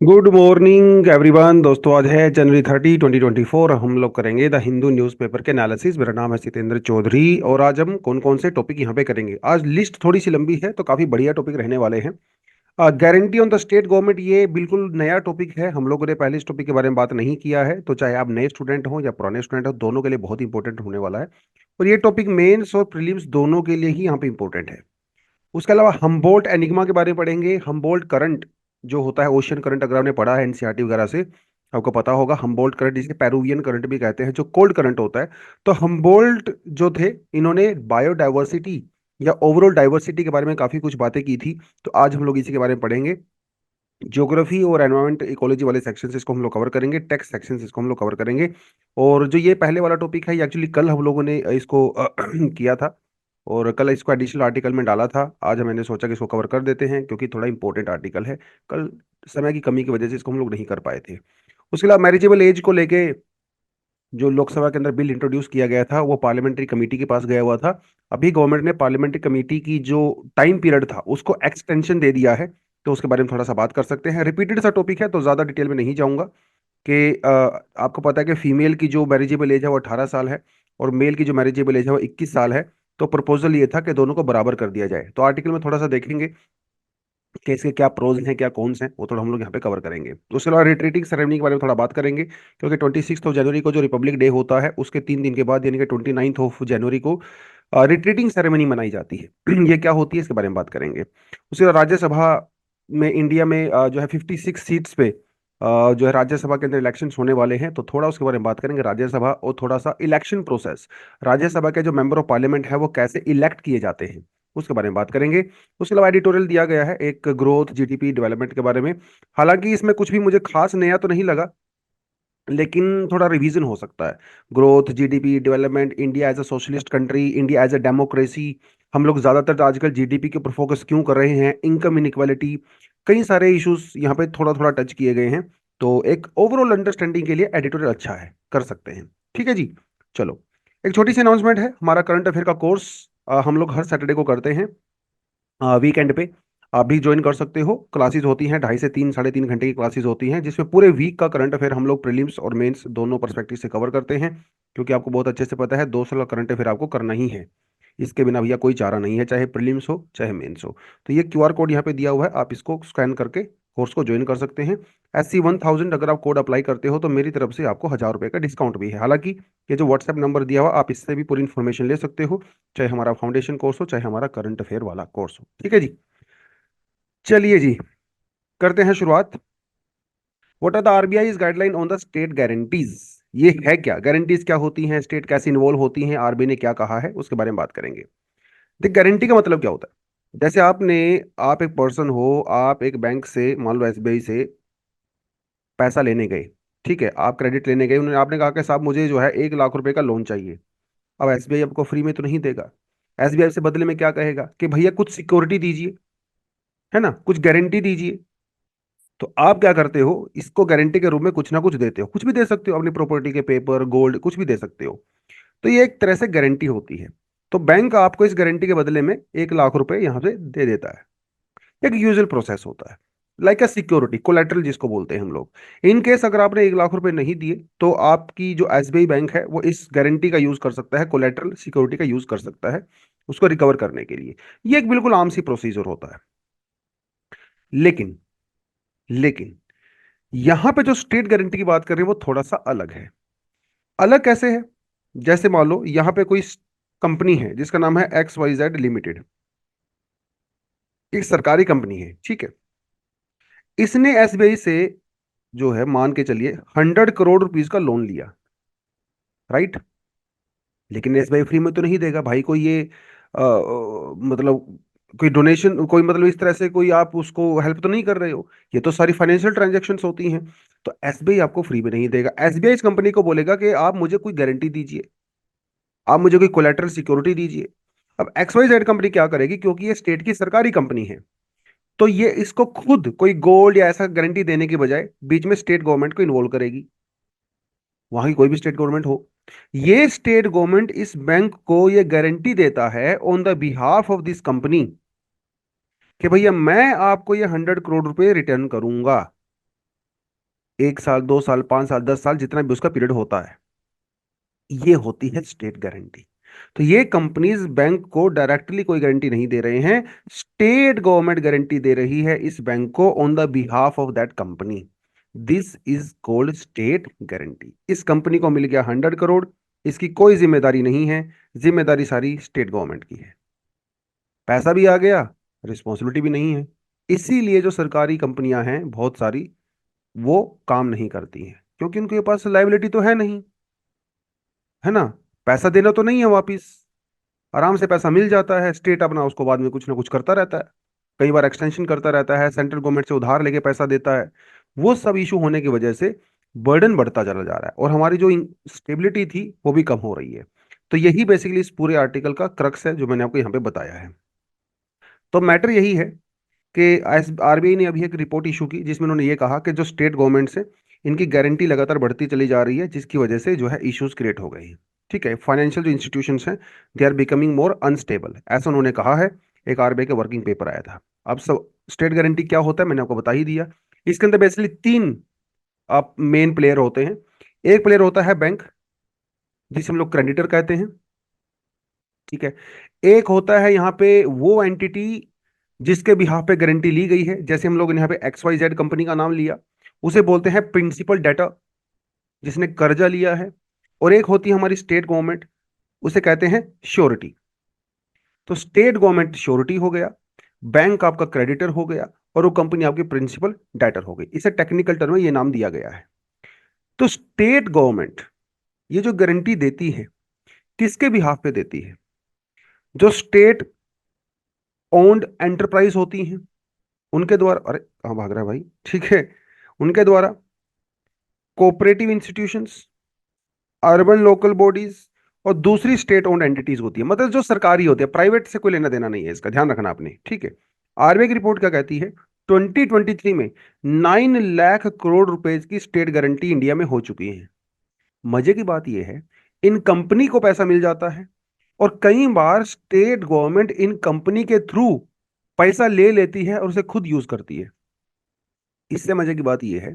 Good morning everyone. दोस्तों आज है जनवरी 30, 2024। हम लोग करेंगे द हिंदू न्यूज़पेपर के एनालिसिस। मेरा नाम है सितेंद्र चौधरी और आज हम कौन कौन से टॉपिक यहाँ पे करेंगे। आज लिस्ट थोड़ी सी लंबी है तो काफ़ी बढ़िया टॉपिक रहने वाले हैं। Guarantee on the state government, ये बिल्कुल नया टॉपिक है। हम लोगों ने पहले इस टॉपिक के बारे में बात नहीं किया है, तो चाहे आप नए स्टूडेंट हो या पुराने स्टूडेंट हो, दोनों के लिए बहुत इंपॉर्टेंट होने वाला है। और ये टॉपिक मेंस और प्रीलिम्स दोनों के लिए ही यहाँ पे इंपॉर्टेंट है। उसके अलावा हमबोल्ट एनिग्मा के बारे में पढ़ेंगे। हमबोल्ट करंट जो होता है, ओशियन करंट, अगर आपने पढ़ा है एनसीईआरटी वगैरह से, आपको पता होगा हमबोल्ट करंट, जिसे पेरुवियन करंट भी कहते हैं, जो कोल्ड करंट होता है। तो हमबोल्ट जो थे, इन्होंने बायोडाइवर्सिटी या ओवरऑल डाइवर्सिटी के बारे में काफी कुछ बातें की थी। तो आज हम लोग इसी के बारे में पढ़ेंगे। ज्योग्राफी और एनवायरमेंट इकोलॉजी वाले सेक्शन इसको हम लोग कवर करेंगे। टेक्स्ट सेक्शन इसको हम लोग कवर करेंगे। और जो ये पहले वाला टॉपिक है, ये एक्चुअली कल हम लोगों ने इसको किया था और कल इसको एडिशनल आर्टिकल में डाला था। आज मैंने सोचा कि इसको कवर कर देते हैं क्योंकि थोड़ा इंपॉर्टेंट आर्टिकल है। कल समय की कमी की वजह से इसको हम लोग नहीं कर पाए थे। उसके अलावा मैरिजेबल एज को लेके जो लोकसभा के अंदर बिल इंट्रोड्यूस किया गया था, वो पार्लियामेंट्री कमेटी के पास गया हुआ था। अभी गवर्नमेंट ने पार्लियामेंट्री कमेटी की जो टाइम पीरियड था उसको एक्सटेंशन दे दिया है। तो उसके बारे में थोड़ा सा बात कर सकते हैं। रिपीटेड सा टॉपिक है तो ज़्यादा डिटेल में नहीं जाऊंगा। कि आपको पता है कि फीमेल की जो मैरिजेबल एज है वो 18 साल है और मेल की जो मैरिजेबल एज है वो 21 साल है। तो प्रपोजल ये था कि दोनों को बराबर कर दिया जाए। तो आर्टिकल में थोड़ा सा देखेंगे कि इसके क्या प्रोज हैं, क्या कॉन्स हैं, वो थोड़ा हम लोग यहाँ पे कवर करेंगे। तो उसके अलावा रिट्रीटिंग सेरेमनी के बारे में थोड़ा बात करेंगे, क्योंकि 26 जनवरी को जो रिपब्लिक डे होता है उसके 3 दिन के बाद यानी कि 29 जनवरी को रिट्रीटिंग सेरेमनी मनाई जाती है। ये क्या होती है, इसके बारे में बात करेंगे। उसके बाद राज्यसभा में इंडिया में जो है 56 सीट्स पे जो है राज्यसभा के अंदर इलेक्शन होने वाले हैं। तो थोड़ा उसके बारे में बात करेंगे, राज्यसभा और थोड़ा सा इलेक्शन प्रोसेस, राज्यसभा के जो मेंबर ऑफ पार्लियामेंट है वो कैसे इलेक्ट किए जाते हैं, उसके बारे में बात करेंगे। उसके अलावा एडिटोरियल दिया गया है एक ग्रोथ जीडीपी डेवलपमेंट के बारे में। हालांकि इसमें कुछ भी मुझे खास नया तो नहीं लगा, लेकिन थोड़ा रिवीजन हो सकता है। Growth GDP development, India as a socialist country, India as a democracy, हम लोग ज्यादातर आजकल जीडीपी के ऊपर फोकस क्यों कर रहे हैं, इनकम इनइक्वालिटी, कई सारे इश्यूज यहाँ पे थोड़ा थोड़ा टच किए गए हैं। तो एक ओवरऑल अंडरस्टैंडिंग के लिए एडिटोरियल अच्छा है, कर सकते हैं। ठीक है जी। चलो, एक छोटी सी अनाउंसमेंट है। हमारा करंट अफेयर का कोर्स हम लोग हर सैटरडे को करते हैं वीकेंड पे। आप भी ज्वाइन कर सकते हो। क्लासेस होती हैं 2.5 से 3, 3.5 घंटे की क्लासेस होती हैं, जिसमें पूरे वीक का करंट अफेयर हम लोग प्रीलिम्स और मेंस दोनों पर्सपेक्टिव से कवर करते हैं। क्योंकि आपको बहुत अच्छे से पता है 2 साल का करंट अफेयर आपको करना ही है। इसके बिना भैया कोई चारा नहीं है, चाहे प्रीलिम्स हो चाहे मेंस हो। तो ये क्यूआर कोड यहाँ पे दिया हुआ है, आप इसको स्कैन करके कोर्स को ज्वाइन कर सकते हैं। SC1000 अगर आप कोड अप्लाई करते हो तो मेरी तरफ से आपको 1000 रुपये का डिस्काउंट भी है। हालांकि ये जो व्हाट्सएप नंबर दिया हुआ, आप इससे भी पूरी इन्फॉर्मेशन ले सकते हो, चाहे हमारा फाउंडेशन कोर्स हो चाहे हमारा करंट अफेयर वाला कोर्स हो। ठीक है जी। चलिए जी, करते हैं शुरुआत। What are the RBI guideline on the state guarantees. ये है क्या, गारंटीज क्या होती हैं, स्टेट कैसे इन्वॉल्व होती हैं, आरबीआई ने क्या कहा है, उसके बारे में बात करेंगे। देख, गारंटी का मतलब क्या होता है। जैसे आप एक पर्सन हो, आप एक बैंक से, मान लो एसबीआई से पैसा लेने गए। ठीक है, आप क्रेडिट लेने गए, उन्होंने आपने कहा कि साहब मुझे जो है 1 लाख रुपए का लोन चाहिए। अब एसबीआई आपको फ्री में तो नहीं देगा। एसबीआई से बदले में क्या कहेगा कि भैया कुछ सिक्योरिटी दीजिए, है ना, कुछ गारंटी दीजिए। तो आप क्या करते हो, इसको गारंटी के रूप में कुछ ना कुछ देते हो, कुछ भी दे सकते हो, अपनी प्रॉपर्टी के पेपर, गोल्ड, कुछ भी दे सकते हो। तो ये एक तरह से गारंटी होती है। तो बैंक आपको इस गारंटी के बदले में 1 लाख रुपए यहां से दे देता है। एक यूजुअल प्रोसेस होता है, लाइक अ सिक्योरिटी, कोलेटरल जिसको बोलते हैं हम लोग। इन केस अगर आपने 1 लाख रुपए नहीं दिए तो आपकी जो एसबीआई बैंक है वो इस गारंटी का यूज कर सकता है, कोलेटरल सिक्योरिटी का यूज कर सकता है उसको रिकवर करने के लिए। ये एक बिल्कुल आम सी प्रोसीजर होता है। लेकिन लेकिन यहां पे जो स्टेट गारंटी की बात कर रहे हैं वो थोड़ा सा अलग है। अलग कैसे है, जैसे मान लो यहां पे कोई कंपनी है जिसका नाम है XYZ लिमिटेड। एक सरकारी कंपनी है, ठीक है। इसने एसबीआई से जो है, मान के चलिए, 100 करोड़ रुपीज का लोन लिया, राइट। लेकिन एसबीआई फ्री में तो नहीं देगा भाई। कोई ये मतलब कोई डोनेशन, कोई मतलब इस तरह से कोई आप उसको हेल्प तो नहीं कर रहे हो। ये तो सारी फाइनेंशियल ट्रांजैक्शंस होती हैं। तो एसबीआई आपको फ्री में नहीं देगा। एसबीआई इस कंपनी को बोलेगा कि आप मुझे कोई गारंटी दीजिए, आप मुझे कोई कोलेटरल सिक्योरिटी दीजिए। अब XYZ कंपनी क्या करेगी, क्योंकि ये स्टेट की सरकारी कंपनी है, तो ये इसको खुद कोई गोल्ड या ऐसा गारंटी देने की बजाय बीच में स्टेट गवर्नमेंट को इन्वॉल्व करेगी, वहां की कोई भी स्टेट गवर्नमेंट हो। ये स्टेट गवर्नमेंट इस बैंक को ये गारंटी देता है on the behalf of this company कि भैया मैं आपको ये 100 करोड़ रुपए रिटर्न करूंगा। 1 साल, 2 साल, 5 साल, 10 साल, जितना भी उसका पीरियड होता है, ये होती है स्टेट गारंटी। तो ये कंपनीज बैंक को डायरेक्टली कोई गारंटी नहीं दे रहे हैं, स्टेट गवर्नमेंट गारंटी दे रही है इस बैंक को on the behalf of that company. This is called state guarantee. इस कंपनी को मिल गया 100 करोड़, इसकी कोई जिम्मेदारी नहीं है, जिम्मेदारी सारी स्टेट गवर्नमेंट की है। पैसा भी आ गया, रिस्पॉन्सिबिलिटी भी नहीं है। इसीलिए जो सरकारी कंपनियां हैं बहुत सारी, वो काम नहीं करती हैं, क्योंकि उनके पास लाइबिलिटी तो है नहीं, है ना। पैसा देना तो नहीं है वापिस, आराम से पैसा मिल जाता है, स्टेट अपना उसको बाद में कुछ ना कुछ करता रहता है, कई बार एक्सटेंशन करता रहता है, सेंट्रल गवर्नमेंट से उधार लेके पैसा देता है। वो सब इशू होने की वजह से बर्डन बढ़ता चला जा रहा है, और हमारी जो स्टेबिलिटी थी वो भी कम हो रही है। तो यही बेसिकली इस पूरे आर्टिकल का क्रक्स है जो मैंने आपको यहाँ पे बताया है। तो मैटर यही है कि आरबीआई ने अभी एक रिपोर्ट इशू की, जिसमें उन्होंने ये कहा कि जो स्टेट गवर्नमेंट्स है, इनकी गारंटी लगातार बढ़ती चली जा रही है, जिसकी वजह से जो है इश्यूज क्रिएट हो गए हैं। ठीक है, फाइनेंशियल जो इंस्टीट्यूशंस हैं, they are becoming more unstable, ऐसा उन्होंने कहा है। एक आरबीआई का वर्किंग पेपर आया था। अब सब स्टेट गारंटी क्या होता है मैंने आपको बता ही दिया। इसके अंदर बेसिकली तीन आप मेन प्लेयर होते हैं। एक प्लेयर होता है बैंक, जिसे हम लोग क्रेडिटर कहते हैं। ठीक है। एक होता है यहाँ पे वो एंटिटी जिसके बिहाफ पे गारंटी ली गई है, जैसे हम लोग ने यहाँ पे XYZ कंपनी का नाम लिया, उसे बोलते हैं प्रिंसिपल डेटर, जिसने कर्जा लिया है। और एक होती है हमारी स्टेट गवर्नमेंट, उसे कहते हैं श्योरिटी। तो स्टेट गवर्नमेंट श्योरिटी हो गया, बैंक आपका क्रेडिटर हो गया, और वो कंपनी आपकी प्रिंसिपल डेटर हो गई। इसे टेक्निकल टर्म में ये नाम दिया गया है। तो स्टेट गवर्नमेंट ये जो गारंटी देती है, किसके बिहाफ पे देती है? जो स्टेट ओन्ड एंटरप्राइज होती हैं उनके द्वारा, अरे कहाँ भाग रहा है भाई, ठीक है, उनके द्वारा, cooperative institutions, urban local bodies, और दूसरी स्टेट ओन्ड एंटिटीज होती है, मतलब जो सरकारी होती है, प्राइवेट से कोई लेना देना नहीं है, इसका ध्यान रखना आपने। ठीक है। आरबीआई की रिपोर्ट क्या कहती है? 2023 में 9 लाख करोड़ रुपए की स्टेट गारंटी इंडिया में हो चुकी है। मजे की बात यह है, इन कंपनी को पैसा मिल जाता है, और कई बार स्टेट गवर्नमेंट इन कंपनी के थ्रू पैसा ले लेती है और उसे खुद यूज करती है। इससे मजे की बात यह है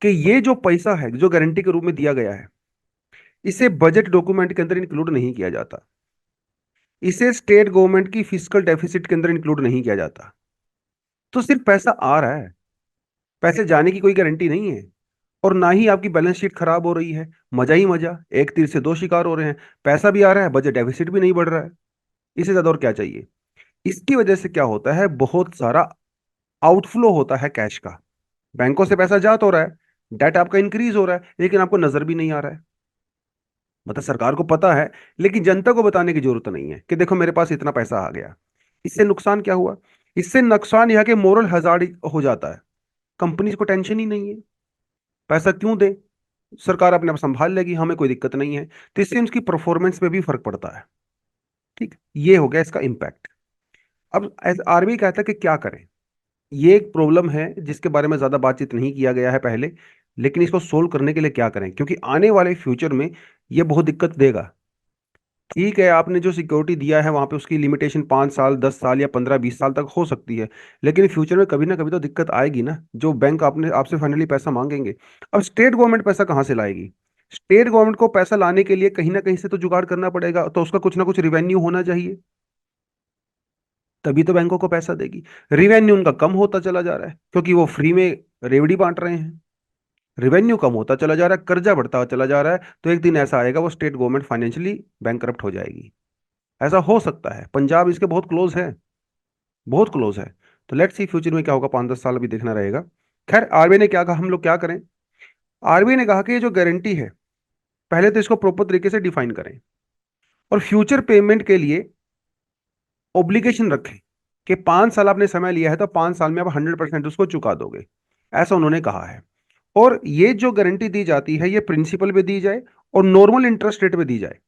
कि ये जो पैसा है जो गारंटी के रूप में दिया गया है, इसे बजट डॉक्यूमेंट के अंदर इंक्लूड नहीं किया जाता, इसे स्टेट गवर्नमेंट की फिजिकल डेफिसिट के अंदर इंक्लूड नहीं किया जाता। तो सिर्फ पैसा आ रहा है, पैसे जाने की कोई गारंटी नहीं है, और ना ही आपकी बैलेंस शीट खराब हो रही है। मजा ही मजा, एक तीर से दो शिकार हो रहे हैं, पैसा भी आ रहा है, बजट डेफिसिट भी नहीं बढ़ रहा है। इससे ज्यादा और क्या चाहिए? इसकी वजह से क्या होता है, बहुत सारा आउटफ्लो होता है कैश का। बैंकों से पैसा जा तो रहा है, डेट आपका इंक्रीज हो रहा है, लेकिन आपको नजर भी नहीं आ रहा है। मतलब सरकार को पता है, लेकिन जनता को बताने की जरूरत नहीं है कि देखो मेरे पास इतना पैसा आ गया। इससे नुकसान क्या हुआ? इससे नुकसान यह कि मोरल हजार्ड हो जाता है, कंपनी को टेंशन ही नहीं है, पैसा क्यों दे, सरकार अपने आप संभाल लेगी, हमें कोई दिक्कत नहीं है। तो इससे उनकी परफॉर्मेंस पे भी फर्क पड़ता है। ठीक, ये हो गया इसका इम्पैक्ट। अब आरबीआई कहता है कि क्या करें। ये एक प्रॉब्लम है जिसके बारे में ज्यादा बातचीत नहीं किया गया है पहले, लेकिन इसको सोल्व करने के लिए क्या करें, क्योंकि आने वाले फ्यूचर में ये बहुत दिक्कत देगा। ठीक है, आपने जो सिक्योरिटी दिया है वहां पे उसकी लिमिटेशन 5 साल, 10 साल या 15-20 साल तक हो सकती है, लेकिन फ्यूचर में कभी ना कभी तो दिक्कत आएगी ना, जो बैंक आपने आपसे फाइनली पैसा मांगेंगे। अब स्टेट गवर्नमेंट पैसा कहाँ से लाएगी? स्टेट गवर्नमेंट को पैसा लाने के लिए कहीं ना कहीं से तो जुगाड़ करना पड़ेगा, तो उसका कुछ ना कुछ रिवेन्यू होना चाहिए, तभी तो बैंकों को पैसा देगी। रिवेन्यू उनका कम होता चला जा रहा है, क्योंकि वो फ्री में रेवड़ी बांट रहे हैं। रिवेन्यू कम होता चला जा रहा है, कर्जा बढ़ता चला जा रहा है, तो एक दिन ऐसा आएगा वो स्टेट गवर्नमेंट फाइनेंशियली बैंक हो जाएगी। ऐसा हो सकता है, पंजाब इसके बहुत क्लोज है, बहुत क्लोज है। तो लेट्स सी फ्यूचर में क्या होगा, 5-10 साल अभी देखना रहेगा। खैर, आरबीआई ने क्या कहा, हम लोग क्या करें? आरबीआई ने कहा कि ये जो गारंटी है, पहले तो इसको प्रॉपर तरीके से डिफाइन करें, और फ्यूचर पेमेंट के लिए ऑब्लिगेशन रखें कि 5 साल आपने समय लिया है तो 5 साल में आप 100% उसको चुका दोगे, ऐसा उन्होंने कहा है। और ये जो गारंटी दी जाती है, ये प्रिंसिपल पे दी जाए और नॉर्मल इंटरेस्ट रेट पे दी जाए।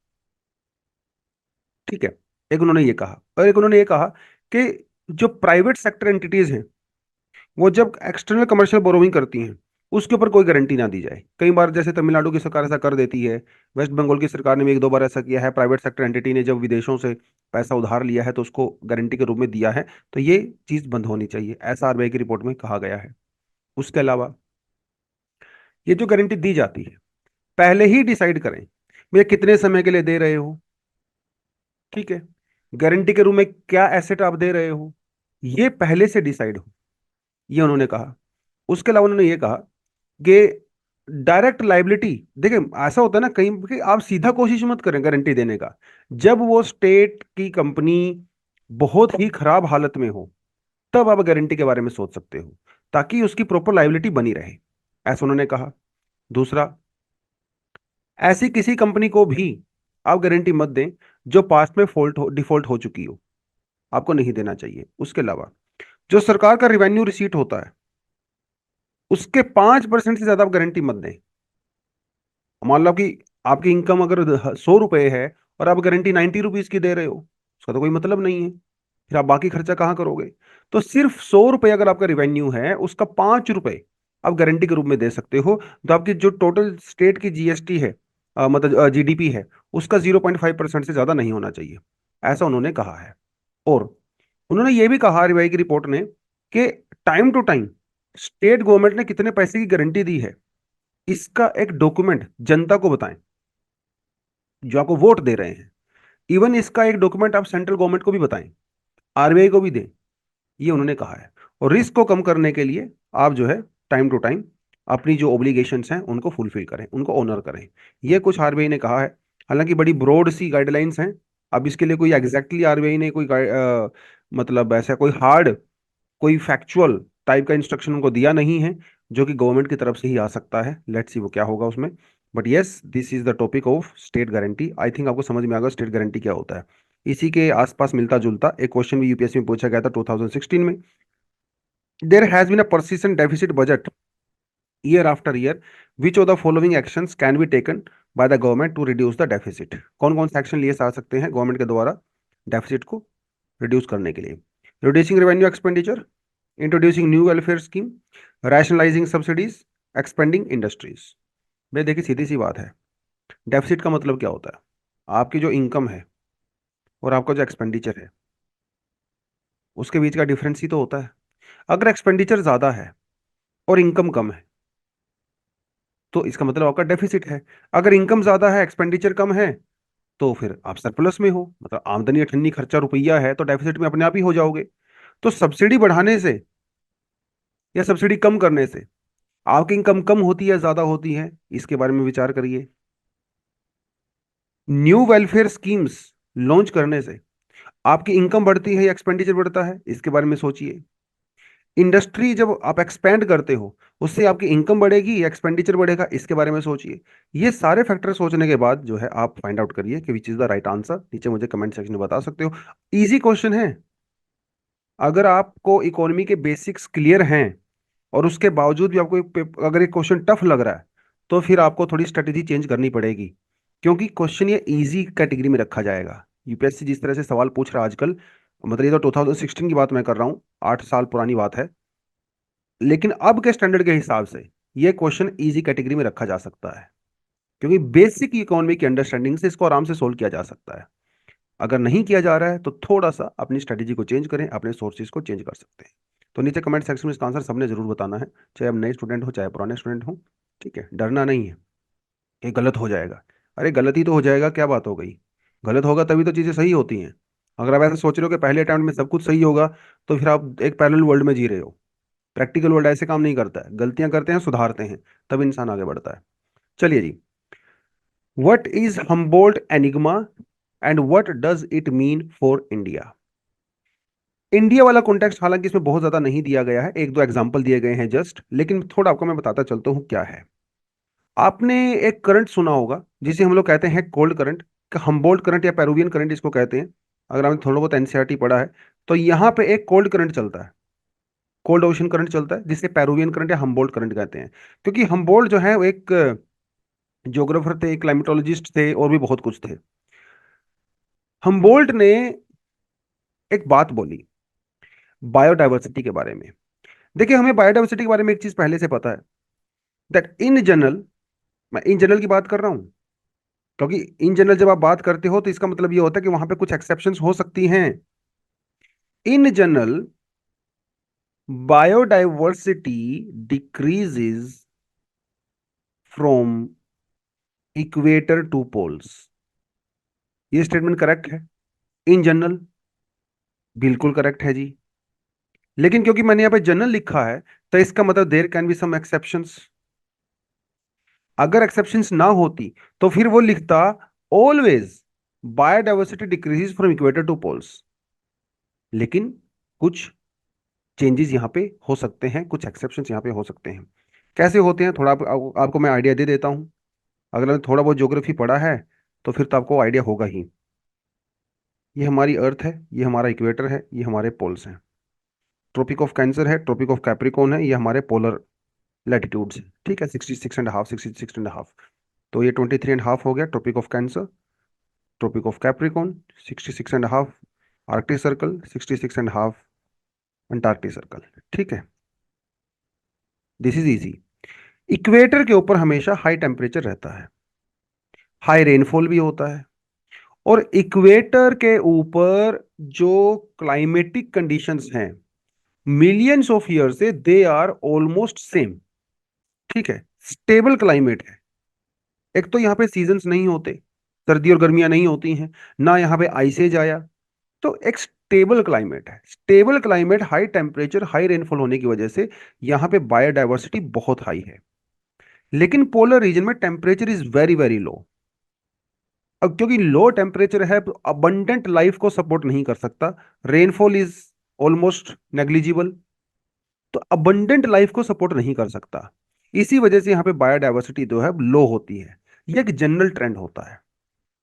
ठीक है, एक उन्होंने ये कहा, और एक उन्होंने ये कहा कि जो प्राइवेट सेक्टर एंटिटीज हैं, वो जब एक्सटर्नल कमर्शियल बोरोविंग करती हैं, उसके ऊपर कोई गारंटी ना दी जाए। कई बार जैसे तमिलनाडु की सरकार ऐसा कर देती है, वेस्ट बंगाल की सरकार ने भी 1-2 बार ऐसा किया है, प्राइवेट सेक्टर एंटिटी ने जब विदेशों से पैसा उधार लिया है तो उसको गारंटी के रूप में दिया है। तो ये चीज बंद होनी चाहिए, ऐसा आरबीआई की रिपोर्ट में कहा गया है। उसके अलावा ये जो गारंटी दी जाती है पहले ही डिसाइड करें भैया कितने समय के लिए दे रहे हो, ठीक है, गारंटी के रूप में क्या एसेट आप दे रहे हो, ये पहले से डिसाइड हो, ये उन्होंने कहा। उसके अलावा उन्होंने ये कहा कि डायरेक्ट लाइबिलिटी, देखिए ऐसा होता है ना कहीं कि आप सीधा कोशिश मत करें गारंटी देने का, जब वो स्टेट की कंपनी बहुत ही खराब हालत में हो तब आप गारंटी के बारे में सोच सकते हो, ताकि उसकी प्रॉपर लाइबिलिटी बनी रहे, ऐसा उन्होंने कहा। दूसरा, ऐसी किसी कंपनी को भी आप गारंटी मत दें जो पास्ट में डिफॉल्ट हो चुकी हो, आपको नहीं देना चाहिए। उसके अलावा जो सरकार का रिवेन्यू रिसीट होता है उसके 5% से ज्यादा आप गारंटी मत दें। मान लो कि आपकी इनकम अगर 100 रुपए है और आप गारंटी 90 रुपीज की दे रहे हो, उसका तो कोई मतलब नहीं है, फिर आप बाकी खर्चा कहाँ करोगे। तो सिर्फ 100 रुपए अगर आपका रिवेन्यू है उसका 5 रुपए आप गारंटी के रूप में दे सकते हो, तो आपकी जो टोटल स्टेट की जीएसटी है, मतलब जीडीपी है, उसका 0.5% से ज्यादा नहीं होना चाहिए, ऐसा उन्होंने कहा है। और उन्होंने ये भी कहा आरबीआई की रिपोर्ट ने कि time to time state government ने कितने पैसे की गारंटी दी है इसका एक डॉक्यूमेंट जनता को बताएं, जो आपको वोट दे रहे हैं। इवन इसका एक डॉक्यूमेंट आप सेंट्रल गवर्नमेंट को भी बताएं, आरबीआई को भी दें, ये उन्होंने कहा है। और रिस्क को कम करने के लिए आप जो है टाइम टू टाइम अपनी जो ओब्लिगेशंस हैं उनको फुलफिल करें, उनको ऑनर करें, ये कुछ आरबीआई ने कहा है। हालांकि बड़ी ब्रॉड सी गाइडलाइंस हैं, अब इसके लिए कोई एग्जैक्टली आरबीआई ने कोई मतलब ऐसा कोई हार्ड, कोई फैक्चुअल टाइप का इंस्ट्रक्शन उनको दिया नहीं है, जो कि गवर्नमेंट की तरफ से ही आ सकता है। लेट्स सी वो क्या होगा उसमें। But yes, this is the topic of state guarantee. I think आपको समझ में आ गया स्टेट गारंटी क्या होता है। इसी के आसपास मिलता जुलता एक क्वेश्चन भी यूपीएससी में पूछा गया था 2016 में। There has been a persistent deficit budget year after year, which of the following actions can be taken by the government to reduce the deficit? कौन कौन से एक्शन लिए जा सकते हैं गवर्नमेंट के द्वारा डेफिसिट को रिड्यूस करने के लिए? Reducing revenue expenditure, introducing new welfare scheme, rationalising subsidies, expanding industries. भाई देखिए सीधी सी बात है, डेफिसिट का मतलब क्या होता है? आपकी जो इनकम है और आपका जो एक्सपेंडिचर है उसके बीच का डिफरेंस ही तो होता है। अगर एक्सपेंडिचर ज्यादा है और इनकम कम है तो इसका मतलब आपका डेफिसिट है। अगर इनकम ज्यादा है एक्सपेंडिचर कम है तो फिर आप सरप्लस में हो, मतलब आमदनी अठन्नी खर्चा रुपया है, तो डेफिसिट में अपने आप ही हो जाओगे। तो सब्सिडी बढ़ाने से या सब्सिडी कम करने से आपकी इनकम कम होती है ज्यादा होती है, इसके बारे में विचार करिए। न्यू वेलफेयर स्कीम्स लॉन्च करने से आपकी इनकम बढ़ती है या एक्सपेंडिचर बढ़ता है, इसके बारे में सोचिए। इंडस्ट्री जब आप एक्सपेंड करते हो उससे आपकी इनकम बढ़ेगी या एक्सपेंडिचर बढ़ेगा, इसके बारे में सोचिए। ये सारे फैक्टर सोचने के बाद जो है आप फाइंड आउट करिए कि which is the right answer. नीचे मुझे कमेंट सेक्शन में बता सकते हो। इजी क्वेश्चन है। अगर आपको इकोनॉमी के बेसिक्स क्लियर हैं और उसके बावजूद भी आपको अगर एक क्वेश्चन टफ लग रहा है तो फिर आपको थोड़ी स्ट्रेटेजी चेंज करनी पड़ेगी, क्योंकि क्वेश्चन ये इजी कैटेगरी में रखा जाएगा। यूपीएससी जिस तरह से सवाल पूछ रहा है आजकल, मतलब ये तो 2016 की बात मैं कर रहा हूँ, 8 साल पुरानी बात है, लेकिन अब के स्टैंडर्ड के हिसाब से ये क्वेश्चन इजी कैटेगरी में रखा जा सकता है, क्योंकि बेसिक इकोनॉमी की अंडरस्टैंडिंग से इसको आराम से सोल्व किया जा सकता है। अगर नहीं किया जा रहा है तो थोड़ा सा अपनी स्ट्रेटेजी को चेंज करें, अपने सोर्सेज को चेंज कर सकते हैं। तो नीचे कमेंट सेक्शन में इसका आंसर सबने जरूर बताना है, चाहे आप नए स्टूडेंट हो चाहे पुराने स्टूडेंट हो। ठीक है, डरना नहीं है कि गलत हो जाएगा। अरे गलत ही तो हो जाएगा, क्या बात हो गई, गलत होगा तभी तो चीज़ें सही होती हैं। अगर आप ऐसे सोच रहे हो कि पहले अटेम्प्ट में सब कुछ सही होगा तो फिर आप एक पैरेलल वर्ल्ड में जी रहे हो। प्रैक्टिकल वर्ल्ड ऐसे काम नहीं करता है, गलतियां करते हैं सुधारते हैं, तब इंसान आगे बढ़ता है। चलिए जी, what is Humboldt enigma and what does it mean for India? India वाला कॉन्टेक्स्ट हालांकि इसमें बहुत ज्यादा नहीं दिया गया है, एक दो एग्जांपल दिए गए हैं जस्ट, लेकिन थोड़ा आपको मैं बताता चलता हूँ क्या है। आपने एक करंट सुना होगा जिसे हम लोग कहते हैं कोल्ड करंट, हम्बोल्ट करंट या पेरुवियन करंट इसको कहते हैं। अगर आपने थोड़ा बहुत एनसीईआरटी पढ़ा है तो यहाँ पे एक कोल्ड करंट चलता है, कोल्ड ओशन करंट चलता है, जिसे पेरुवियन करंट या हम्बोल्ट करंट कहते हैं। क्योंकि हम्बोल्ट जो है वो एक ज्योग्राफर थे, क्लाइमेटोलॉजिस्ट थे, और भी बहुत कुछ थे। हम्बोल्ट ने एक बात बोली बायोडाइवर्सिटी के बारे में। देखिए हमें बायोडाइवर्सिटी के बारे में एक चीज पहले से पता है, दैट इन जनरल, मैं इन जनरल की बात कर रहा हूं, क्योंकि इन जनरल जब आप बात करते हो तो इसका मतलब ये होता है कि वहां पे कुछ एक्सेप्शंस हो सकती हैं। In general biodiversity decreases from equator to poles. ये स्टेटमेंट करेक्ट है इन जनरल, बिल्कुल करेक्ट है जी। लेकिन क्योंकि मैंने यहाँ पे जनरल लिखा है, तो इसका मतलब there can be some exceptions. अगर एक्सेप्शंस ना होती तो फिर वो लिखता always biodiversity decreases from equator to poles. लेकिन कुछ चेंजेस यहाँ पे हो सकते हैं, कुछ एक्सेप्शंस यहाँ पे हो सकते हैं। कैसे होते हैं थोड़ा आपको मैं आइडिया दे देता हूँ। अगर आपने थोड़ा बहुत ज्योग्राफी पढ़ा है तो फिर तो आपको आइडिया होगा ही। ये हमारी अर्थ है, ये हमारा इक्वेटर है, ये हमारे पोल्स हैं। ट्रॉपिक ऑफ कैंसर है, ट्रॉपिक ऑफ कैप्रिकॉर्न है, ये हमारे पोलर लैटिट्यूड्स हैं। ठीक है, 66.5, 66.5। तो ये 23.5 हो गया tropic of cancer, tropic of Capricorn 66.5, Arctic circle 66.5, Antarctic circle. ठीक है, दिस इज इजी। इक्वेटर के ऊपर हमेशा हाई टेम्परेचर रहता है, हाई रेनफॉल भी होता है। और इक्वेटर के ऊपर जो क्लाइमेटिक कंडीशंस हैं मिलियंस ऑफ ईयर से दे आर ऑलमोस्ट सेम। ठीक है, स्टेबल क्लाइमेट है। एक तो यहाँ पे सीजन्स नहीं होते, सर्दी और गर्मियां नहीं होती हैं, ना यहाँ पे आइसेज आया। तो एक स्टेबल क्लाइमेट है। Stable climate, high temperature, high rainfall होने की वजह से यहाँ पे बायोडाइवर्सिटी बहुत हाई है। लेकिन पोलर रीजन में temperature is very very low. अब क्योंकि लो टेम्परेचर है तो अबंडेंट लाइफ को सपोर्ट नहीं कर सकता, रेनफॉल इज ऑलमोस्ट नेग्लिजिबल, तो अबंडेंट लाइफ को सपोर्ट नहीं कर सकता। इसी वजह से यहाँ पे बायोडाइवर्सिटी जो है लो होती है। ये एक जनरल ट्रेंड होता है।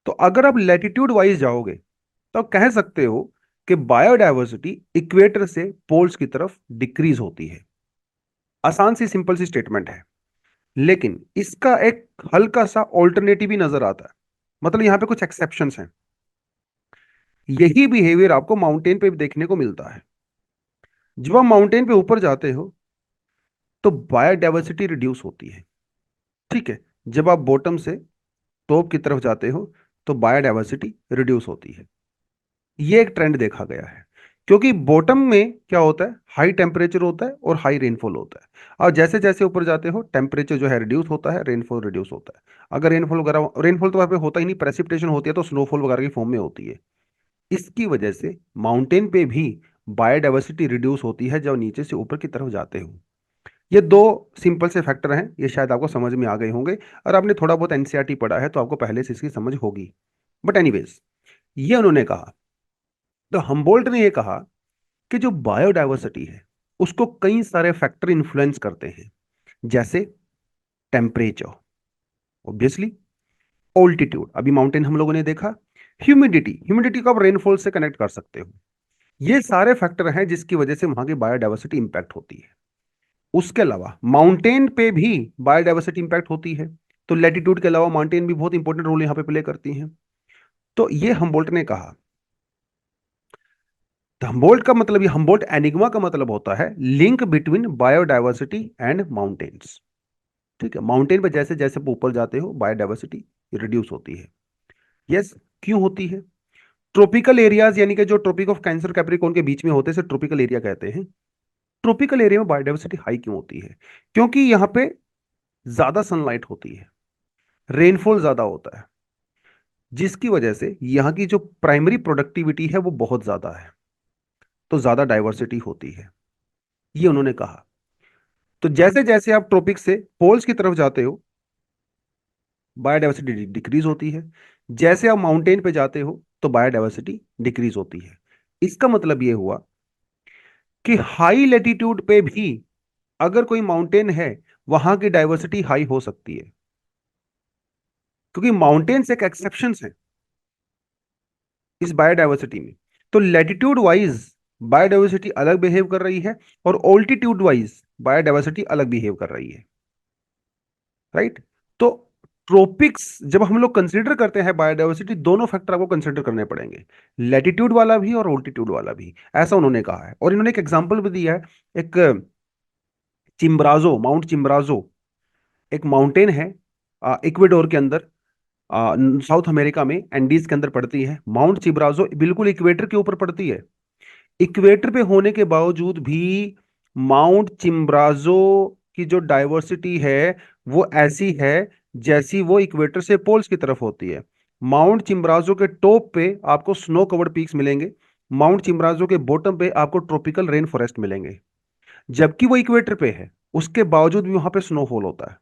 तो अगर आप लैटिट्यूड वाइज जाओगे तो आप कह सकते हो कि बायोडाइवर्सिटी इक्वेटर से पोल्स की तरफ डिक्रीज होती है। आसान सी सिंपल सी स्टेटमेंट है, लेकिन इसका एक हल्का सा ऑल्टरनेटिव भी नजर आता है। मतलब यहां पे कुछ एक्सेप्शंस हैं। यही बिहेवियर आपको माउंटेन पे भी देखने को मिलता है। जब आप माउंटेन पे ऊपर जाते हो तो बायोडाइवर्सिटी रिड्यूस होती है। ठीक है, जब आप बॉटम से टॉप की तरफ जाते हो तो बायोडाइवर्सिटी रिड्यूस होती है। ये एक ट्रेंड देखा गया है, क्योंकि बॉटम में क्या होता है, हाई टेम्परेचर होता है और हाई रेनफॉल होता है। और जैसे जैसे ऊपर जाते हो टेम्परेचर जो है रिड्यूस होता है, रेनफॉल रिड्यूस होता है। अगर रेनफॉल वगैरह, रेनफॉल तो वहाँ पे होता ही नहीं, प्रेसिपिटेशन होती है तो स्नोफॉल वगैरह की फॉर्म में होती है। इसकी वजह से माउंटेन पे भी बायोडाइवर्सिटी रिड्यूस होती है जब नीचे से ऊपर की तरफ जाते हो। ये दो सिंपल से फैक्टर हैं, ये शायद आपको समझ में आ गए होंगे। और आपने थोड़ा बहुत एनसीईआरटी पढ़ा है तो आपको पहले से इसकी समझ होगी। बट एनीवेज, ये उन्होंने कहा। तो हम्बोल्ट ने ये कहा कि जो बायोडाइवर्सिटी है उसको कई सारे फैक्टर इन्फ्लुएंस करते हैं, जैसे टेम्परेचर, ऑब्वियसली, ऑल्टीट्यूड, अभी माउंटेन हम लोगों ने देखा, ह्यूमिडिटी, ह्यूमिडिटी को आप रेनफॉल से कनेक्ट कर सकते हो। ये सारे फैक्टर हैं जिसकी वजह से वहां की बायोडाइवर्सिटी इंपैक्ट होती है। उसके अलावा माउंटेन पे भी बायोडाइवर्सिटी इंपैक्ट होती है। तो लैटिट्यूड के अलावा माउंटेन भी बहुत इंपॉर्टेंट रोल यहां पे प्ले करती हैं। तो ये हम्बोल्ट ने कहा। तो हम्बोल्ट का मतलब, ये हम्बोल्ट एनिग्मा का मतलब होता है link between biodiversity and mountains. ठीक है, माउंटेन पे जैसे जैसे ऊपर जाते हो बायोडाइवर्सिटी रिड्यूस होती है। यस, क्यों होती है? ट्रॉपिकल एरियाज, यानी कि जो ट्रॉपिक ऑफ कैंसर कैप्रिकॉर्न के बीच में होते हैं ट्रॉपिकल एरिया कहते हैं। ट्रॉपिकल एरिया में बायोडाइवर्सिटी हाई क्यों होती है? क्योंकि यहाँ पे ज्यादा सनलाइट होती है, रेनफॉल ज्यादा होता है, जिसकी वजह से यहाँ की जो प्राइमरी प्रोडक्टिविटी है वो बहुत ज्यादा है, तो ज्यादा डाइवर्सिटी होती है। ये उन्होंने कहा। तो जैसे जैसे आप ट्रॉपिक से पोल्स की तरफ जाते हो बायोडाइवर्सिटी डिक्रीज होती है, जैसे आप माउंटेन पे जाते हो तो बायोडाइवर्सिटी डिक्रीज होती है। इसका मतलब यह हुआ कि हाई लेटीट्यूड पे भी अगर कोई माउंटेन है वहां की डाइवर्सिटी हाई हो सकती है, क्योंकि माउंटेन्स एक एक्सेप्शन है इस बायोडाइवर्सिटी में। तो लेटीट्यूड वाइज बायोडाइवर्सिटी अलग बिहेव कर रही है और ऑल्टीट्यूड वाइज बायोडाइवर्सिटी अलग बिहेव कर रही है। राइट? तो ट्रोपिक्स जब हम लोग कंसीडर करते हैं बायोडाइवर्सिटी, दोनों फैक्टर आपको कंसीडर करने पड़ेंगे, लैटिट्यूड वाला भी और ऑल्टीट्यूड वाला भी। ऐसा उन्होंने कहा है। और इन्होंने एक एग्जांपल भी दिया है। एक चिम्ब्राजो, माउंट चिम्ब्राजो एक माउंटेन है इक्वेडोर के अंदर, साउथ अमेरिका में एंडीज के अंदर पड़ती है। माउंट चिम्ब्राजो बिल्कुल इक्वेटर के ऊपर पड़ती है। इक्वेटर पे होने के बावजूद भी माउंट चिम्ब्राजो की जो डाइवर्सिटी है वो ऐसी है जैसी वो इक्वेटर से पोल्स की तरफ होती है। माउंट चिम्ब्राजो के टॉप पे आपको स्नो कवर्ड पीक्स मिलेंगे, माउंट चिम्ब्राजो के बॉटम पे आपको ट्रॉपिकल रेन फॉरेस्ट मिलेंगे। जबकि वो इक्वेटर पे है, उसके बावजूद भी वहां पे स्नोफॉल होता है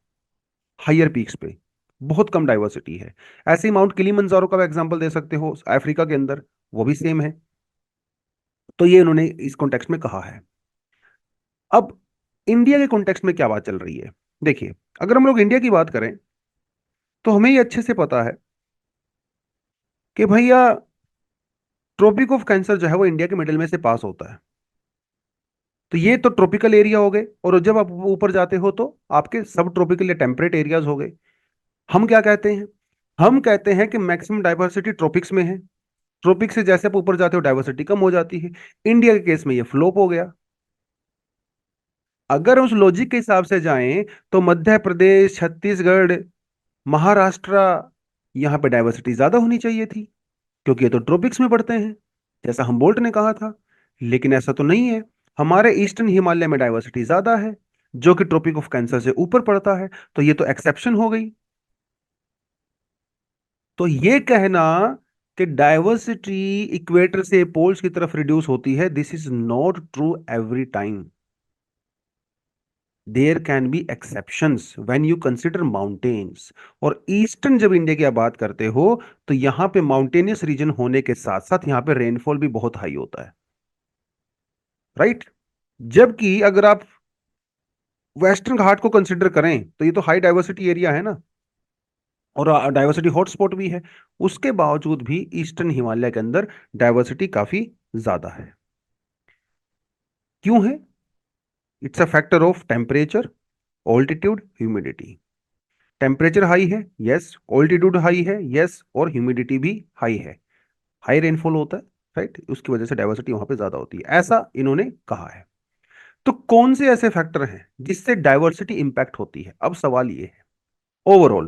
हायर पीक्स पे। बहुत कम डाइवर्सिटी है। ऐसे ही माउंट किलिमंजारो का एग्जांपल दे सकते हो अफ्रीका के अंदर, वो भी सेम है। तो ये इन्होंने इस कॉन्टेक्स्ट में कहा है। अब इंडिया के कॉन्टेक्स्ट में क्या बात चल रही है, देखिए, अगर हम लोग इंडिया की बात करें तो हमें ये अच्छे से पता है कि भैया ट्रॉपिक ऑफ कैंसर जो है वो इंडिया के मिडिल में से पास होता है। तो ये तो ट्रॉपिकल एरिया हो गए, और जब आप ऊपर जाते हो तो आपके सब ट्रॉपिकल या टेम्परेट एरियाज हो गए। हम क्या कहते हैं, हम कहते हैं कि मैक्सिमम डाइवर्सिटी ट्रॉपिक्स में है। ट्रॉपिक से जैसे आप ऊपर जाते हो डाइवर्सिटी कम हो जाती है। इंडिया के केस में ये फ्लोप हो गया। अगर उस लॉजिक के हिसाब से जाएं तो मध्य प्रदेश, छत्तीसगढ़, महाराष्ट्र, यहाँ पे डाइवर्सिटी ज्यादा होनी चाहिए थी, क्योंकि ये तो ट्रॉपिक्स में पड़ते हैं, जैसा हमबोल्ट ने कहा था। लेकिन ऐसा तो नहीं है। हमारे ईस्टर्न हिमालय में डाइवर्सिटी ज्यादा है, जो कि ट्रॉपिक ऑफ कैंसर से ऊपर पड़ता है। तो ये तो एक्सेप्शन हो गई। तो ये कहना कि डाइवर्सिटी इक्वेटर से पोल्स की तरफ रिड्यूस होती है, this is not true every time. There can be exceptions when you consider mountains. और ईस्टर्न जब इंडिया की आप बात करते हो तो यहां पे माउंटेनियस रीजन होने के साथ साथ यहां पे रेनफॉल भी बहुत हाई होता है, राइट। जबकि अगर आप वेस्टर्न घाट को कंसिडर करें तो ये तो हाई डाइवर्सिटी एरिया है ना, और डाइवर्सिटी हॉटस्पॉट भी है। उसके बावजूद भी ईस्टर्न हिमालय के अंदर डाइवर्सिटी काफी ज्यादा है। क्यों है? It's a factor of temperature, altitude, humidity. Temperature high है, यस। ऑल्टीट्यूड हाई है, यस। और ह्यूमिडिटी भी हाई है, हाई रेनफॉल होता है, राइट। उसकी वजह से डाइवर्सिटी वहां पे ज्यादा होती है, ऐसा इन्होंने कहा है। तो कौन से ऐसे फैक्टर हैं जिससे डाइवर्सिटी इंपैक्ट होती है? अब सवाल ये है ओवरऑल,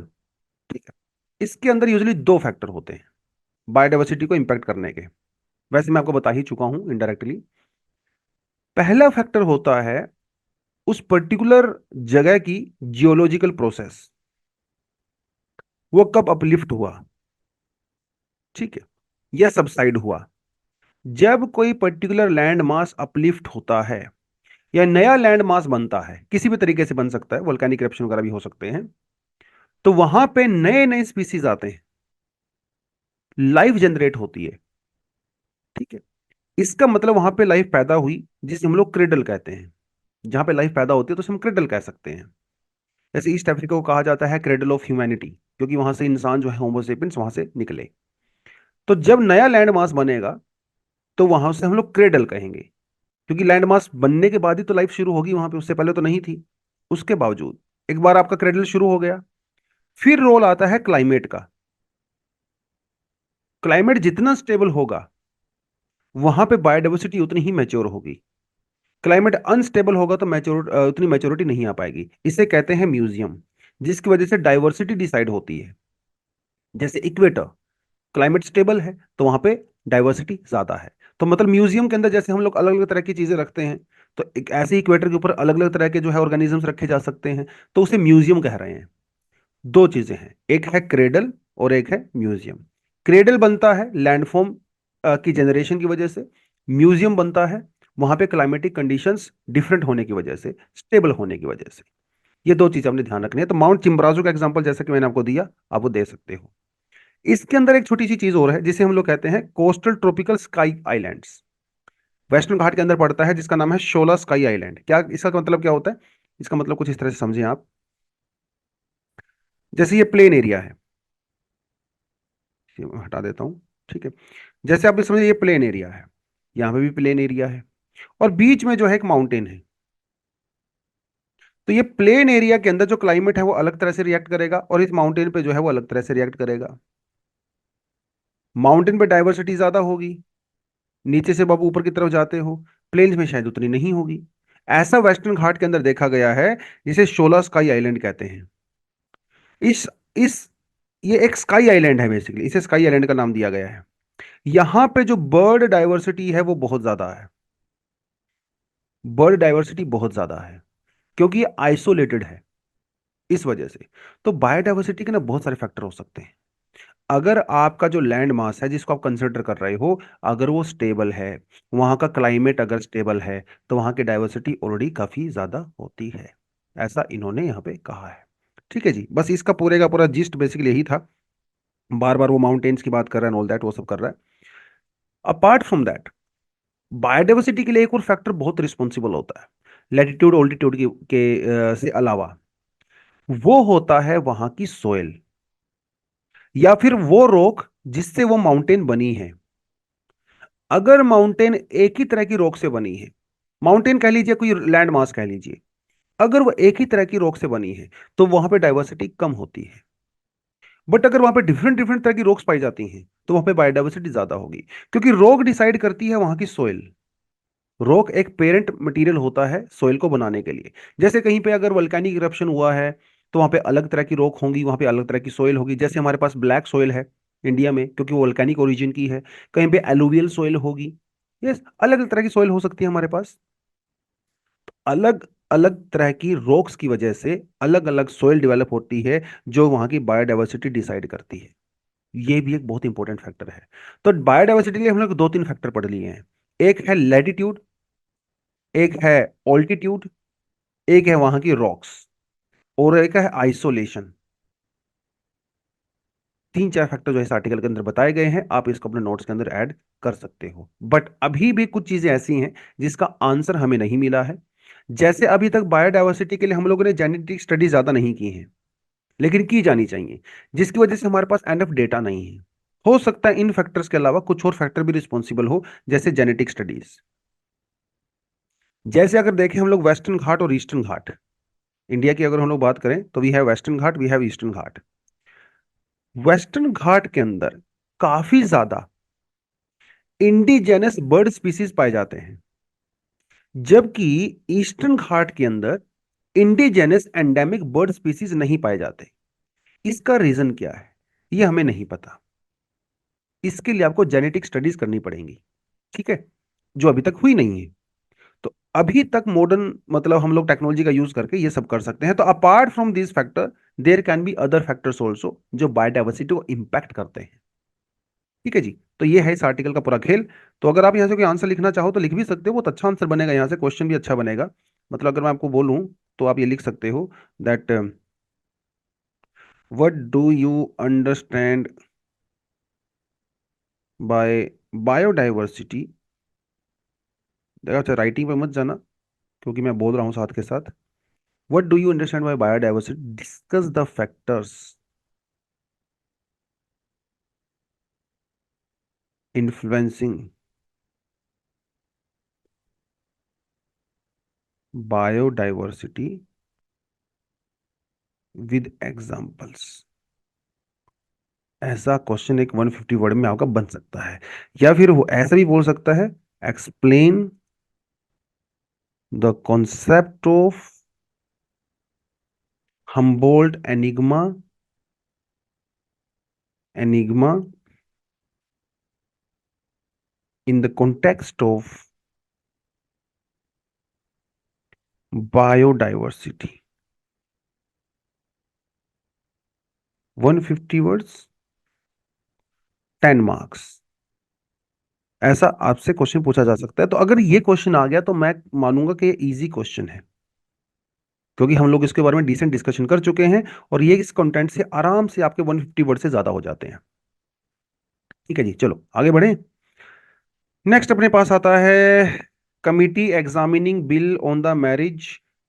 ठीक है, इसके अंदर यूजली दो फैक्टर होते हैं बायोडाइवर्सिटी को इंपैक्ट करने के। वैसे मैं आपको बता ही चुका हूं इनडायरेक्टली। पहला फैक्टर होता है उस पर्टिकुलर जगह की जियोलॉजिकल प्रोसेस, वो कब अपलिफ्ट हुआ, ठीक है, या सबसाइड हुआ। जब कोई पर्टिकुलर लैंड मास अपलिफ्ट होता है या नया लैंड मास बनता है, किसी भी तरीके से बन सकता है, वोल्केनिक इरप्शन वगैरह भी हो सकते हैं, तो वहां पे नए नए स्पीसीज आते हैं, लाइफ जनरेट होती है, ठीक है। इसका मतलब वहां पे लाइफ पैदा हुई, जिसे हम लोग क्रेडल कहते हैं। जहां पे लाइफ पैदा होती है तो उसे हम क्रेडल कह सकते हैं। जैसे ईस्ट अफ्रीका को कहा जाता है क्रेडल ऑफ ह्यूमैनिटी, क्योंकि वहां से इंसान जो है होमोसेपियंस वहां से निकले। तो जब नया लैंड मास बनेगा तो वहां से हम लोग क्रेडल कहेंगे, क्योंकि लैंड मास बनने के बाद ही तो लाइफ शुरू होगी वहां पे, उससे पहले तो नहीं थी। उसके बावजूद एक बार आपका क्रेडल शुरू हो गया, फिर रोल आता है क्लाइमेट का। क्लाइमेट जितना स्टेबल होगा वहां पे बायोडाइवर्सिटी उतनी ही मैच्योर होगी। क्लाइमेट अनस्टेबल होगा तो मैच्योर उतनी मैच्योरिटी नहीं आ पाएगी। इसे कहते हैं म्यूजियम, जिसकी वजह से डाइवर्सिटी डिसाइड होती है। जैसे इक्वेटर, क्लाइमेट स्टेबल है तो वहां पे डाइवर्सिटी ज्यादा है। तो मतलब म्यूजियम के अंदर जैसे हम लोग अलग अलग तरह की चीजें रखते हैं, तो एक ऐसे इक्वेटर के ऊपर अलग अलग तरह के जो है ऑर्गेनिजम्स रखे जा सकते हैं, तो उसे म्यूजियम कह रहे हैं। दो चीजें हैं, एक है क्रेडल और एक है म्यूजियम। क्रेडल बनता है लैंडफॉर्म की जनरेशन की वजह से, म्यूजियम बनता है वहां पे क्लाइमेटिक कंडीशंस डिफरेंट होने की वजह से, स्टेबल होने की वजह से। ये दो चीजें हमने ध्यान रखनी है। तो माउंट चिम्ब्राजो का एग्जांपल जैसा कि मैंने आपको दिया, आप वो दे सकते हो। इसके अंदर एक छोटी सी चीज और है जिसे हम लोग कहते हैं coastal tropical sky islands. Western Ghat के अंदर पड़ता है, जिसका नाम है शोला स्काई आइलैंड। क्या इसका मतलब क्या होता है? इसका मतलब कुछ इस तरह से समझें आप। जैसे ये प्लेन एरिया है, ये मैं हटा देता हूं, ठीक है। जैसे आप समझिए ये प्लेन एरिया है, यहां पे भी प्लेन एरिया है, और बीच में जो है एक माउंटेन है। तो ये प्लेन एरिया के अंदर जो क्लाइमेट है वो अलग तरह से रिएक्ट करेगा, और इस माउंटेन पे जो है वो अलग तरह से रिएक्ट करेगा। माउंटेन पे डाइवर्सिटी ज्यादा होगी, नीचे से आप ऊपर की तरफ जाते हो, प्लेन्स में शायद उतनी नहीं होगी। ऐसा वेस्टर्न घाट के अंदर देखा गया है, जिसे शोला स्काई आइलैंड कहते हैं। इस ये एक स्काई आइलैंड है, बेसिकली इसे स्काई आइलैंड का नाम दिया गया है। यहां पे जो बर्ड डाइवर्सिटी है वो बहुत ज्यादा है, बर्ड डाइवर्सिटी बहुत ज्यादा है, क्योंकि ये आइसोलेटेड है। इस वजह से। तो बायोडाइवर्सिटी के ना बहुत सारे फैक्टर हो सकते हैं। अगर आपका जो लैंड मास है जिसको आप कंसिडर कर रहे हो, अगर वो स्टेबल है, वहां का क्लाइमेट अगर स्टेबल है, तो वहां की डाइवर्सिटी ऑलरेडी काफी ज्यादा होती है। ऐसा इन्होंने यहाँ पे कहा है। ठीक है जी, बस इसका पूरे का पूरा जिस्ट बेसिकली यही था। बार बार वो माउंटेन्स की बात कर रहा है, ऑल दैट वो सब कर रहा है। अपार्ट फ्रॉम दैट, बायोडाइवर्सिटी के लिए एक और फैक्टर बहुत रिस्पॉन्सिबल होता है, लैटिट्यूड ऑल्टीट्यूड से अलावा। वो होता है वहां की सोयल, या फिर वो रॉक जिससे वो माउंटेन बनी है। अगर माउंटेन एक ही तरह की रॉक से बनी है, माउंटेन कह लीजिए, कोई लैंड मास कह लीजिए, अगर वो एक ही तरह की रॉक से बनी है, तो वहां पे डाइवर्सिटी कम होती है। बट अगर वहां पे डिफरेंट डिफरेंट तरह की रॉक्स पाई जाती हैं, तो वहां पे बायोडाइवर्सिटी ज्यादा होगी, क्योंकि रॉक डिसाइड करती है वहां की सोइल। रॉक एक पेरेंट मटेरियल होता है सोइल को बनाने के लिए। जैसे कहीं पे अगर वल्केनिक इरप्शन हुआ है, तो वहां पे अलग तरह की रॉक होंगी, वहां पे अलग तरह की सोइल होगी। जैसे हमारे पास ब्लैक सोइल है इंडिया में, क्योंकि वो वल्केनिक ओरिजिन की है। कहीं पे एलुवियल सोइल होगी। यस, अलग अलग तरह की सोइल हो सकती है हमारे पास। अलग अलग तरह की रॉक्स की वजह से अलग अलग सोइल डेवलप होती है, जो वहां की बायोडाइवर्सिटी डिसाइड करती है। ये भी एक बहुत इंपॉर्टेंट फैक्टर है। तो बायोडाइवर्सिटी के लिए हम लोग दो तीन फैक्टर पढ़ लिए हैं। एक है लैटिट्यूड, एक है ऑल्टीट्यूड, एक है वहां की रॉक्स, और एक है आइसोलेशन। तीन चार फैक्टर जो इस आर्टिकल के अंदर बताए गए हैं, आप इसको अपने नोट्स के अंदर ऐड कर सकते हो। बट अभी भी कुछ चीजें ऐसी हैं जिसका आंसर हमें नहीं मिला है। जैसे अभी तक बायोडाइवर्सिटी के लिए हम लोगों ने जेनेटिक स्टडी ज्यादा नहीं की है, लेकिन की जानी चाहिए, जिसकी वजह से हमारे पास एनफ डेटा नहीं है। हो सकता है इन फैक्टर्स के अलावा कुछ और फैक्टर भी रिस्पॉन्सिबल हो, जैसे जेनेटिक स्टडीज। जैसे अगर देखें हम लोग वेस्टर्न घाट और ईस्टर्न घाट, इंडिया की अगर हम लोग बात करें, तो we have western Ghat, we have eastern Ghat. Western Ghat के अंदर काफी ज्यादा इंडिजेनस बर्ड स्पीसीज पाए जाते हैं, जबकि ईस्टर्न घाट के अंदर इंडिजेनस एंडेमिक बर्ड स्पीसीज नहीं पाए जाते। इसका रीजन क्या है, ये हमें नहीं पता। इसके लिए आपको जेनेटिक स्टडीज करनी पड़ेंगी, ठीक है, जो अभी तक हुई नहीं है। तो अभी तक मॉडर्न मतलब हम लोग टेक्नोलॉजी का यूज करके ये सब कर सकते हैं। तो apart from this factor, there can be other factors also जो बायोडाइवर्सिटी को इंपैक्ट करते हैं। ठीक है जी, तो ये है इस आर्टिकल का पूरा खेल। तो अगर आप यहाँ से कोई आंसर लिखना चाहो तो लिख भी सकते हो, बहुत अच्छा आंसर बनेगा, यहाँ से क्वेश्चन भी अच्छा बनेगा। मतलब अगर मैं आपको बोलूं, तो आप ये लिख सकते हो that what do you understand by biodiversity. देखो, अच्छा राइटिंग पे मत जाना, क्योंकि मैं बोल रहा हूँ साथ के साथ। What do you understand by biodiversity, discuss the factors influencing biodiversity with examples. ऐसा क्वेश्चन एक 150 वर्ड में आपका बन सकता है। या फिर वो ऐसा भी बोल सकता है, explain the concept of Humboldt enigma, enigma in the context of biodiversity. 150 words, 10 marks. ऐसा आपसे क्वेश्चन पूछा जा सकता है। तो अगर ये क्वेश्चन आ गया, तो मैं मानूंगा कि ये इजी क्वेश्चन है, क्योंकि हम लोग इसके बारे में डिसेंट डिस्कशन कर चुके हैं, और ये इस कंटेंट से आराम से आपके 150 वर्ड से ज्यादा हो जाते हैं। ठीक है जी, चलो आगे बढ़े। नेक्स्ट अपने पास आता है, committee examining bill on the marriage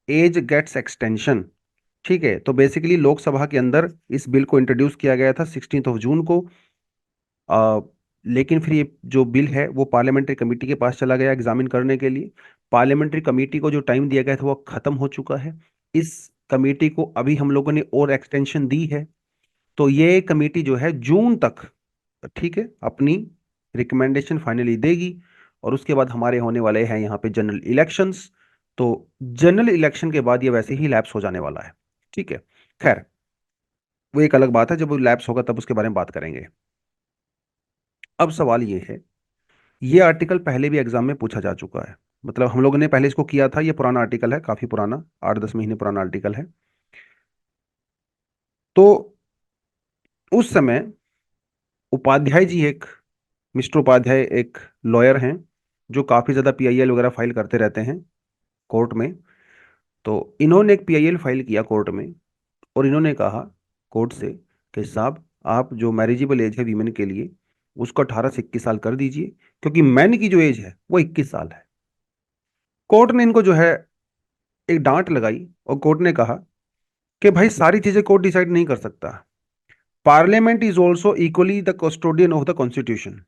age gets extension. ठीक है, तो बेसिकली लोकसभा के अंदर इस बिल को इंट्रोड्यूस किया गया था 16 जून को। आ, लेकिन फिर ये जो बिल है वो पार्लियामेंट्री कमेटी के पास चला गया एग्जामिन करने के लिए। पार्लियामेंट्री कमेटी को जो टाइम दिया गया था वो खत्म हो चुका है। इस कमेटी को अभी हम लोगों ने और एक्सटेंशन दी है। तो ये कमेटी जो है जून तक, ठीक है, अपनी रिकमेंडेशन फाइनली देगी। और उसके बाद हमारे होने वाले हैं यहाँ पे जनरल इलेक्शंस। तो जनरल इलेक्शन के बाद ये वैसे ही लैप्स हो जाने वाला है। ठीक है, खैर वो एक अलग बात है, जब वो लैप्स होगा तब उसके बारे में बात करेंगे। अब सवाल ये है, ये आर्टिकल पहले भी एग्जाम में पूछा जा चुका है। मतलब हम लोगों ने पहले इसको किया था, ये पुराना आर्टिकल है, काफी पुराना, 8-10 महीने पुराना आर्टिकल है। तो उस समय उपाध्याय जी, एक मिस्टर उपाध्याय एक लॉयर हैं जो काफी ज्यादा पीआईएल वगैरह फाइल करते रहते हैं कोर्ट में। तो इन्होंने एक पीआईएल फाइल किया कोर्ट में, और इन्होंने कहा कोर्ट से कि साहब, आप जो मैरिजेबल एज है वीमेन के लिए, उसको 18 से 21 साल कर दीजिए, क्योंकि मैन की जो एज है वो 21 साल है। कोर्ट ने इनको जो है एक डांट लगाई, और कोर्ट ने कहा कि भाई सारी चीजें कोर्ट डिसाइड नहीं कर सकता। Parliament is also equally the custodian of the constitution.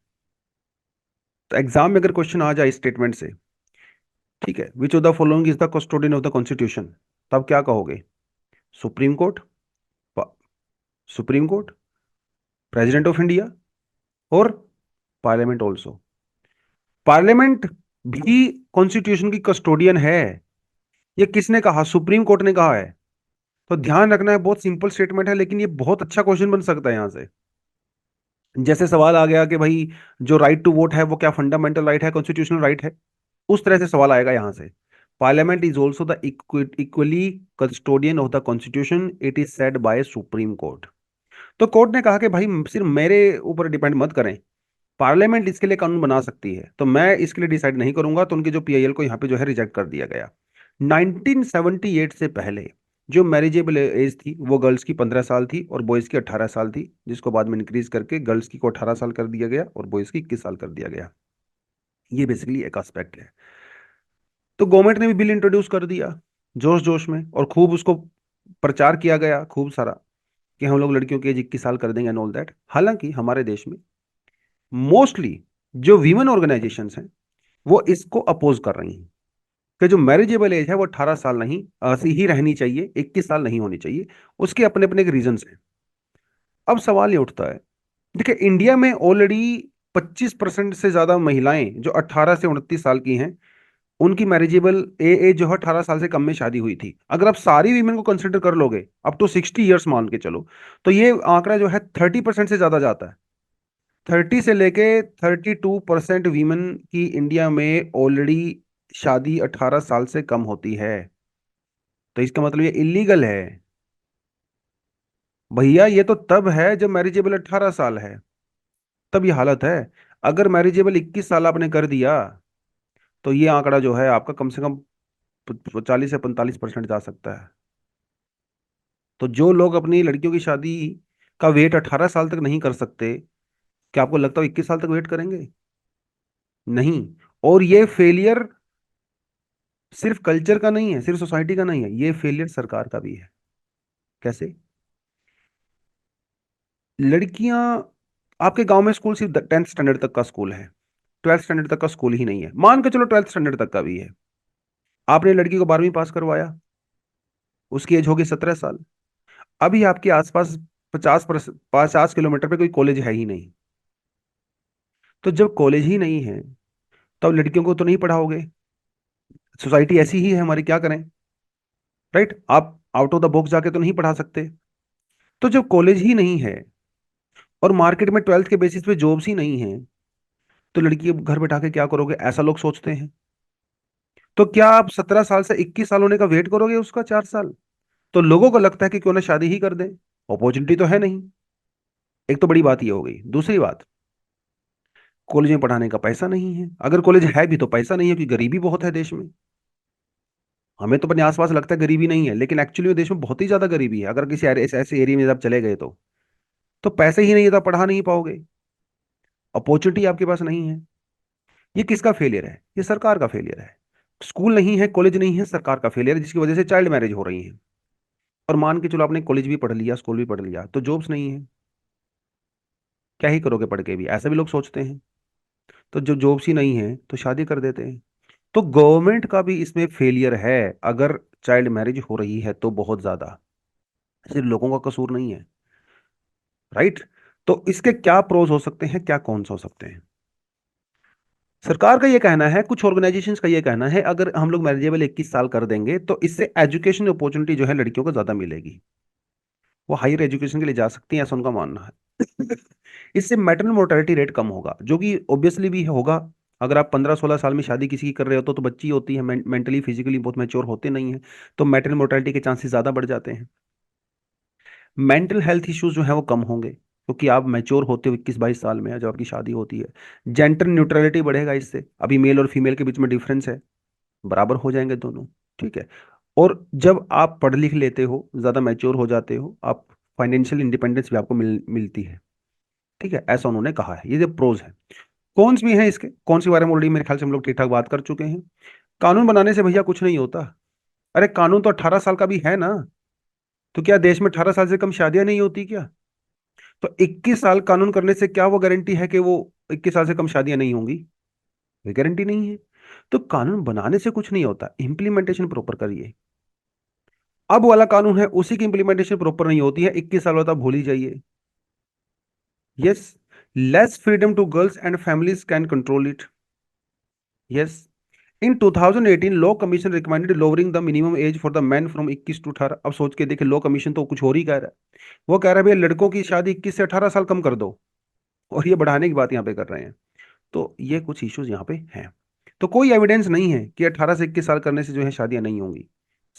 तो एग्जाम में अगर क्वेश्चन आ जाए स्टेटमेंट से, ठीक है, which of the following is the custodian of the constitution, तब क्या कहोगे? Supreme court, supreme court, president of India, और पार्लियामेंट ऑल्सो। पार्लियामेंट भी कॉन्स्टिट्यूशन की कस्टोडियन है। ये किसने कहा? सुप्रीम कोर्ट ने कहा है। तो ध्यान रखना है, बहुत सिंपल स्टेटमेंट है, लेकिन ये बहुत अच्छा क्वेश्चन बन सकता है यहां से। जैसे सवाल आ गया कि भाई जो राइट टू वोट है वो क्या फंडामेंटल राइट है, कॉन्स्टिट्यूशनल राइट है, उस तरह से सवाल आएगा यहां से। Parliament is also the equally custodian of the constitution, it is said bye supreme court. तो कोर्ट ने कहा कि भाई सिर्फ मेरे ऊपर डिपेंड मत करें, पार्लियामेंट इसके लिए कानून बना सकती है, तो मैं इसके लिए डिसाइड नहीं करूंगा। तो उनके जो पीआईएल को यहाँ पे जो है रिजेक्ट कर दिया गया। 1978 से पहले जो मैरिजेबल एज थी वो गर्ल्स की 15 साल थी और बॉयज की 18 साल थी, जिसको बाद में इंक्रीज करके गर्ल्स की को 18 साल कर दिया गया और बॉयज की 21 साल कर दिया गया। ये बेसिकली एक एस्पेक्ट है। तो गवर्नमेंट ने भी बिल इंट्रोड्यूस कर दिया जोश जोश में, और खूब उसको प्रचार किया गया खूब सारा, कि हम लोग लड़कियों की एज 21 साल कर देंगे एंड ऑल दैट। हालांकि हमारे देश में मोस्टली जो वीमेन ऑर्गेनाइजेशंस हैं वो इसको अपोज कर रही हैं कि जो मैरिजेबल एज है वो 18 साल नहीं, ऐसी ही रहनी चाहिए, 21 साल नहीं होनी चाहिए। उसके अपने अपने रीजन हैं। अब सवाल ये उठता है, देखिए इंडिया में ऑलरेडी 25% से ज्यादा महिलाएं जो 18 से 29 साल की हैं, उनकी मैरिजेबल एज जो है 18 साल से कम में शादी हुई थी। अगर आप सारी वीमेन को कंसिडर कर लोगे, अप टू 60 ईयर्स मान के चलो, तो ये आंकड़ा जो है 30% से ज्यादा जाता है। 30 से लेके 32% वीमेन की इंडिया में ऑलरेडी शादी 18 साल से कम होती है। तो इसका मतलब ये इलीगल है। भैया ये तो तब है जब मैरिजेबल 18 साल है, तब ये हालत है। अगर मैरिजेबल 21 साल आपने कर दिया, तो ये आंकड़ा जो है आपका कम से कम 40 से 45% जा सकता है। तो जो लोग अपनी लड़कियों की शादी का वेट 18 साल तक नहीं कर सकते, क्या आपको लगता है 21 साल तक वेट करेंगे? नहीं। और ये फेलियर सिर्फ कल्चर का नहीं है, सिर्फ सोसाइटी का नहीं है, ये फेलियर सरकार का भी है। कैसे? लड़कियां, आपके गांव में स्कूल सिर्फ 10th स्टैंडर्ड तक का स्कूल है, 12th स्टैंडर्ड तक का स्कूल ही नहीं है, मान के चलो 12th स्टैंडर्ड तक का भी है। आपने लड़की को 12वीं पास करवाया, उसकी एज होगी 17 साल। अभी आपके आसपास 50 किलोमीटर पे कोई कॉलेज है ही नहीं। तो जब कॉलेज ही नहीं है, तब लड़कियों को तो नहीं पढ़ाओगे। सोसाइटी ऐसी ही है हमारी, क्या करें? राइट, आप आउट ऑफ द बॉक्स जाके तो नहीं पढ़ा सकते। तो जब कॉलेज ही नहीं है और मार्केट में 12th के बेसिस पे जॉब्स ही नहीं है, तो लड़की को घर बैठा के क्या करोगे, ऐसा लोग सोचते हैं। तो क्या आप 17 साल से 21 साल होने का वेट करोगे उसका 4 साल? तो लोगों को लगता है कि क्यों ना शादी ही कर दें, अपॉर्चुनिटी तो है नहीं। एक तो बड़ी बात ये हो गई। दूसरी बात, कॉलेज में पढ़ाने का पैसा नहीं है। अगर कॉलेज है भी तो पैसा नहीं है, क्योंकि गरीबी बहुत है देश में। हमें तो अपने आसपास लगता है गरीबी नहीं है, लेकिन एक्चुअली में देश में बहुत ही ज्यादा गरीबी है। अगर किसी ऐसे एरिया में जब चले गए तो पैसे ही नहीं है तो आप पढ़ा नहीं पाओगे, अपॉर्चुनिटी आपके पास नहीं है। ये किसका फेलियर है? ये सरकार का फेलियर है। स्कूल नहीं है, कॉलेज नहीं है, सरकार का फेलियर है, जिसकी वजह से चाइल्ड मैरिज हो रही है। और मान के चलो आपने कॉलेज भी पढ़ लिया, स्कूल भी पढ़ लिया, तो जॉब्स नहीं है, क्या ही करोगे पढ़ के भी, ऐसा भी लोग सोचते हैं। तो जो जॉब्स ही नहीं है तो शादी कर देते हैं। तो गवर्नमेंट का भी इसमें फेलियर है, अगर चाइल्ड मैरिज हो रही है तो बहुत ज्यादा, सिर्फ लोगों का कसूर नहीं है। राइट। तो इसके क्या प्रोज हो सकते हैं, क्या कॉन्स हो सकते हैं? सरकार का ये कहना है, कुछ ऑर्गेनाइजेशंस का ये कहना है, अगर हम लोग मैरिजेबल 21 साल कर देंगे तो इससे एजुकेशन अपॉर्चुनिटी जो है लड़कियों को ज्यादा मिलेगी, वो हायर एजुकेशन के लिए जा सकती हैं, ऐसा उनका मानना है। इससे मैटरनल मोर्टेलिटी रेट कम होगा, जो कि ऑब्वियसली भी होगा। अगर आप 15-16 साल में शादी किसी की कर रहे हो तो बच्ची होती है, मेंटली फिजिकली बहुत मैच्योर होते नहीं है, तो मैटरनल मोर्टेलिटी के चांसेस ज्यादा बढ़ जाते हैं। मेंटल हेल्थ इश्यूज जो है वो कम होंगे, क्योंकि आप मैच्योर होते हो 21-22 साल में जब आपकी शादी होती है। जेंडर न्यूट्रलिटी बढ़ेगा इससे, अभी मेल और फीमेल के बीच में डिफरेंस है, बराबर हो जाएंगे दोनों। ठीक है। और जब आप पढ़ लिख लेते हो, ज्यादा मैच्योर हो जाते हो आप, फाइनेंशियल इंडिपेंडेंस भी आपको मिलती है। ठीक है, ऐसा उन्होंने कहा है। ये जो प्रोज है, कौन्स भी हैं इसके, कौन सी बारे में ऑलरेडी मेरे ख्याल से हम लोग ठीक ठाक बात कर चुके हैं। कानून बनाने से भैया कुछ नहीं होता। अरे कानून तो 18 साल का भी है ना, तो क्या देश में 18 साल से कम शादियां नहीं होती क्या? तो 21 साल कानून करने से क्या वो गारंटी है कि वो 21 साल से कम शादियां नहीं होंगी? कोई गारंटी नहीं है। तो कानून बनाने से कुछ नहीं होता, इम्प्लीमेंटेशन प्रॉपर करिए। अब वाला कानून है उसी की इम्प्लीमेंटेशन प्रॉपर नहीं होती है, 21 साल बाद आप भूल ही जाइए। Yes, less freedom to girls and families can control it. Yes, in 2018 law commission recommended lowering the minimum age for the man from 21 to 18। अब सोच के देखिए, लॉ कमीशन तो कुछ और ही कह रहा है। वो कह रहा है भैया लड़कों की शादी 21 से 18 साल कम कर दो, और ये बढ़ाने की बात यहाँ पे कर रहे हैं। तो ये कुछ इश्यूज यहाँ पे हैं। तो कोई एविडेंस नहीं है कि 18 से 21 साल करने से जो है शादियां नहीं होंगी।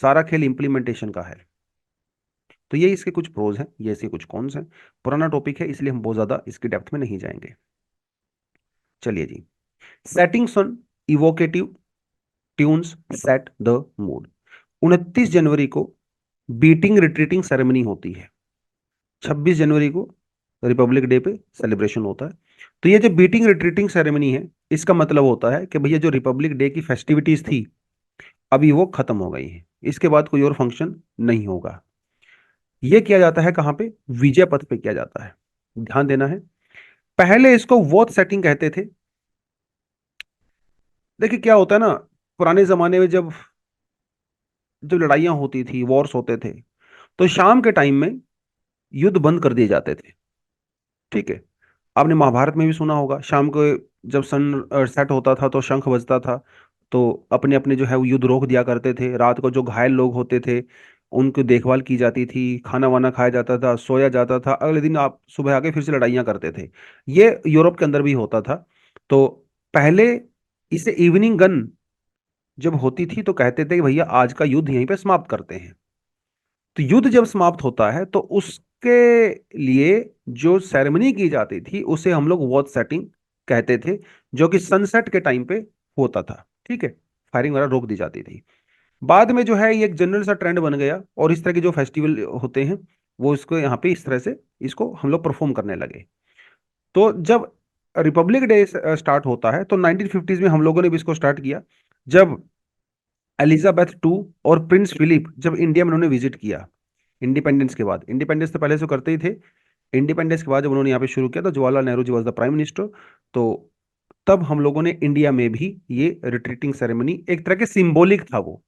सारा खेल इंप्लीमेंटेशन का है। तो ये इसके कुछ प्रोज हैं, ये इसके कुछ कॉन्स हैं। पुराना टॉपिक है इसलिए हम बहुत ज्यादा इसकी डेप्थ में नहीं जाएंगे। चलिए जी, setting sun evocative tunes set the mood. 29 जनवरी को बीटिंग रिट्रीटिंग सेरेमनी होती है। 26 जनवरी को रिपब्लिक डे पे सेलिब्रेशन होता है। तो ये जो बीटिंग रिट्रीटिंग सेरेमनी है, इसका मतलब होता है कि भैया जो रिपब्लिक डे की फेस्टिविटीज थी अभी वो खत्म हो गई है, इसके बाद कोई और फंक्शन नहीं होगा। ये किया जाता है कहाँ पे? विजय पथ पे किया जाता है। ध्यान देना है। पहले इसको वॉच सेटिंग कहते थे। देखिए क्या होता है ना, पुराने जमाने में जब जब लड़ाइयां होती थी, वॉर्स होते थे, तो शाम के टाइम में युद्ध बंद कर दिए जाते थे। ठीक है। आपने महाभारत में भी सुना होगा, शाम को जब सन सेट होता था तो शंख बजता था, तो अपने अपने जो है वो युद्ध रोक दिया करते थे। रात को जो घायल लोग होते थे उनकी देखभाल की जाती थी, खाना वाना खाया जाता था, सोया जाता था, अगले दिन आप सुबह आके फिर से लड़ाइयाँ करते थे। ये यूरोप के अंदर भी होता था। तो पहले इसे इवनिंग गन जब होती थी तो कहते थे कि भैया आज का युद्ध यहीं पे समाप्त करते हैं। तो युद्ध जब समाप्त होता है तो उसके लिए जो सेरेमनी की जाती थी उसे हम लोग वॉच सेटिंग कहते थे, जो कि सनसेट के टाइम पे होता था। ठीक है, फायरिंग वगैरह रोक दी जाती थी। बाद में जो है ये एक जनरल सा ट्रेंड बन गया, और इस तरह के जो फेस्टिवल होते हैं वो इसको यहाँ पे इस तरह से इसको हम लोग परफॉर्म करने लगे। तो जब रिपब्लिक डे स्टार्ट होता है तो 1950s में हम लोगों ने भी इसको स्टार्ट किया, जब एलिजाबेथ टू और प्रिंस फिलिप जब इंडिया में उन्होंने विजिट किया। इंडिपेंडेंस के बाद, इंडिपेंडेंस तो पहले से करते ही थे, इंडिपेंडेंस के बाद जब उन्होंने यहाँ पे शुरू किया तो Jawaharlal Nehru ji was the prime minister. तो तब हम लोगों ने इंडिया में भी ये रिट्रीटिंग सेरेमनी, एक तरह के सिंबॉलिक था वो,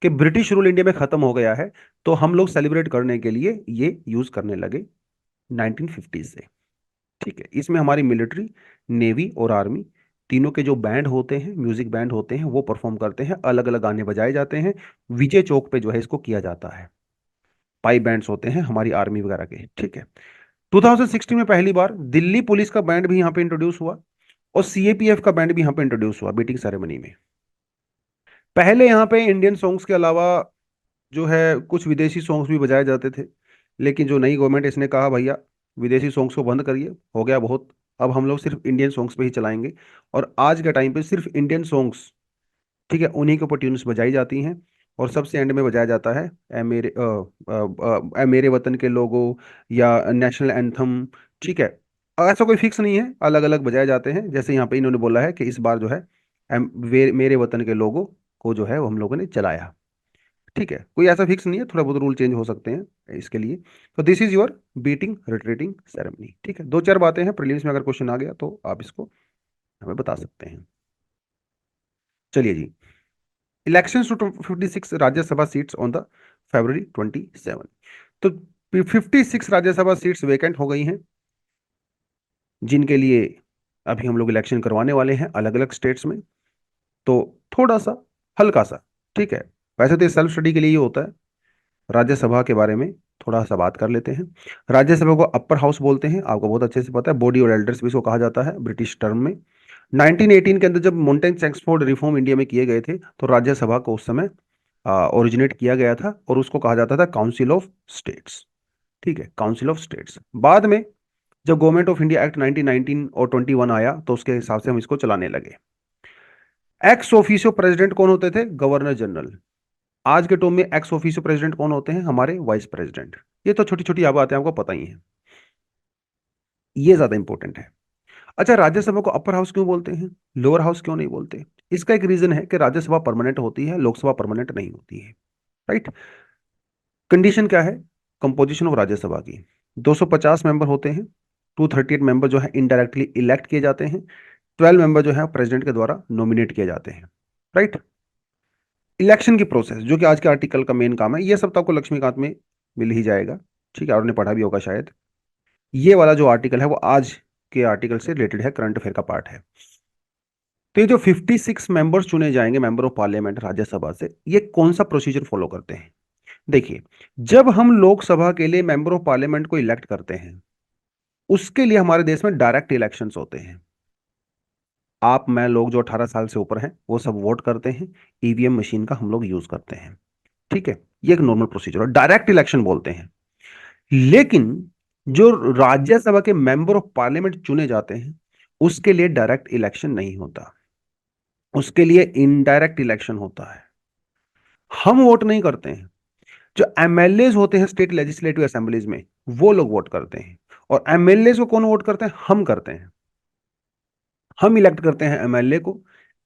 कि ब्रिटिश रूल इंडिया में खत्म हो गया है, तो हम लोग सेलिब्रेट करने के लिए ये यूज करने लगे 1950 से। ठीक है, इसमें हमारी मिलिट्री, नेवी और आर्मी तीनों के जो बैंड होते हैं, म्यूजिक बैंड होते हैं, वो परफॉर्म करते हैं, अलग अलग गाने बजाए जाते हैं। विजय चौक पे जो है इसको किया जाता है। पाइप बैंड्स होते हैं हमारी आर्मी वगैरह के। ठीक है। 2016 में पहली बार दिल्ली पुलिस का बैंड भी यहाँ पे इंट्रोड्यूस हुआ, और सीएपीएफ का बैंड भी यहाँ पे इंट्रोड्यूस हुआ बीटिंग सेरेमनी में। पहले यहाँ पे इंडियन सॉन्ग्स के अलावा जो है कुछ विदेशी सॉन्ग्स भी बजाए जाते थे, लेकिन जो नई गवर्नमेंट इसने कहा भैया विदेशी सॉन्ग्स को बंद करिए, हो गया बहुत, अब हम लोग सिर्फ इंडियन सॉन्ग्स पे ही चलाएंगे। और आज के टाइम पे सिर्फ इंडियन सॉन्ग्स, ठीक है, उन्हीं के ऊपर ट्यून्स बजाई जाती हैं। और सबसे एंड में बजाया जाता है ए मेरे वतन के लोगो, या नेशनल एंथम। ठीक है, ऐसा कोई फिक्स नहीं है, अलग अलग बजाए जाते हैं। जैसे यहाँ पे इन्होंने बोला है कि इस बार जो है मेरे वतन के लोगो को जो है वो हम लोगों ने चलाया। ठीक है, कोई ऐसा फिक्स नहीं है, थोड़ा बहुत रूल चेंज हो सकते हैं इसके लिए। तो this is your beating retreating ceremony. ठीक है, दो चार बातें हैं, प्रीलिम्स में अगर क्वेश्चन आ गया तो आप इसको हमें बता सकते हैं। चलिए जी, election to 56 Rajya Sabha seats on the February 27। तो 56 राज्यसभा सीट्स वेकेंट हो गई हैं, जिनके लिए अभी हम लोग इलेक्शन करवाने वाले हैं अलग अलग स्टेट्स में। तो थोड़ा सा हल्का सा, ठीक है, वैसे तो सेल्फ स्टडी के लिए ही होता है, राज्यसभा के बारे में थोड़ा सा बात कर लेते हैं। राज्यसभा को अपर हाउस बोलते हैं, आपको बहुत अच्छे से पता है, बॉडी और एल्डर्स भी इसको कहा जाता है ब्रिटिश टर्म में। 1918 के अंदर जब मोंटेन चेम्सफोर्ड रिफॉर्म इंडिया में किए गए थे तो राज्यसभा को उस समय ओरिजिनेट किया गया था, और उसको कहा जाता था काउंसिल ऑफ स्टेट्स। ठीक है, काउंसिल ऑफ स्टेट्स। बाद में जब गवर्नमेंट ऑफ इंडिया एक्ट 1919 और 21 आया तो उसके हिसाब से हम इसको चलाने लगे। एक्स ऑफिशियो प्रेसिडेंट कौन होते थे? Governor general. आज के टर्म में एक्स ऑफिशियो प्रेसिडेंट कौन होते हैं? हमारे वाइस प्रेसिडेंट। ये तो छोटी छोटी बातें आपको पता ही है, ये ज्यादा इंपॉर्टेंट है। अच्छा, राज्यसभा को अपर हाउस क्यों बोलते हैं, लोअर हाउस क्यों नहीं बोलते? इसका एक रीजन है कि राज्यसभा परमानेंट होती है, लोकसभा परमानेंट नहीं होती है। राइट। कंडीशन क्या है कंपोजिशन ऑफ राज्यसभा की? 250 मेंबर होते हैं, 238 मेंबर जो है इनडायरेक्टली इलेक्ट किए जाते हैं, 12 मेंबर जो है प्रेसिडेंट के द्वारा नॉमिनेट किए जाते हैं। राइट। इलेक्शन की प्रोसेस जो कि आज के आर्टिकल का मेन काम है, ये सब तो आपको लक्ष्मीकांत में मिल ही जाएगा। ठीक है, और उन्हें पढ़ा भी होगा शायद। ये वाला जो आर्टिकल है वो आज के आर्टिकल से रिलेटेड है, करंट अफेयर का पार्ट है। तो ये जो 56 मेंबर्स चुने जाएंगे मेंबर ऑफ पार्लियामेंट राज्यसभा से, ये कौन सा प्रोसीजर फॉलो करते हैं? देखिए, जब हम लोकसभा के लिए मेंबर ऑफ पार्लियामेंट को इलेक्ट करते हैं, उसके लिए हमारे देश में डायरेक्ट इलेक्शंस होते हैं। आप मैं लोग जो 18 साल से ऊपर हैं वो सब वोट करते हैं, ईवीएम मशीन का हम लोग यूज करते हैं। ठीक है, ये एक नॉर्मल प्रोसीजर है, डायरेक्ट इलेक्शन बोलते हैं। लेकिन जो राज्यसभा के मेंबर ऑफ पार्लियामेंट चुने जाते हैं, उसके लिए डायरेक्ट इलेक्शन नहीं होता, उसके लिए इनडायरेक्ट इलेक्शन होता है। हम वोट नहीं करते हैं, जो एमएलए होते हैं स्टेट लेजिस्लेटिव असेंबलीज में, वो लोग वोट करते हैं। और एमएलए को कौन वोट करते हैं? हम करते हैं। हम इलेक्ट करते हैं एमएलए को,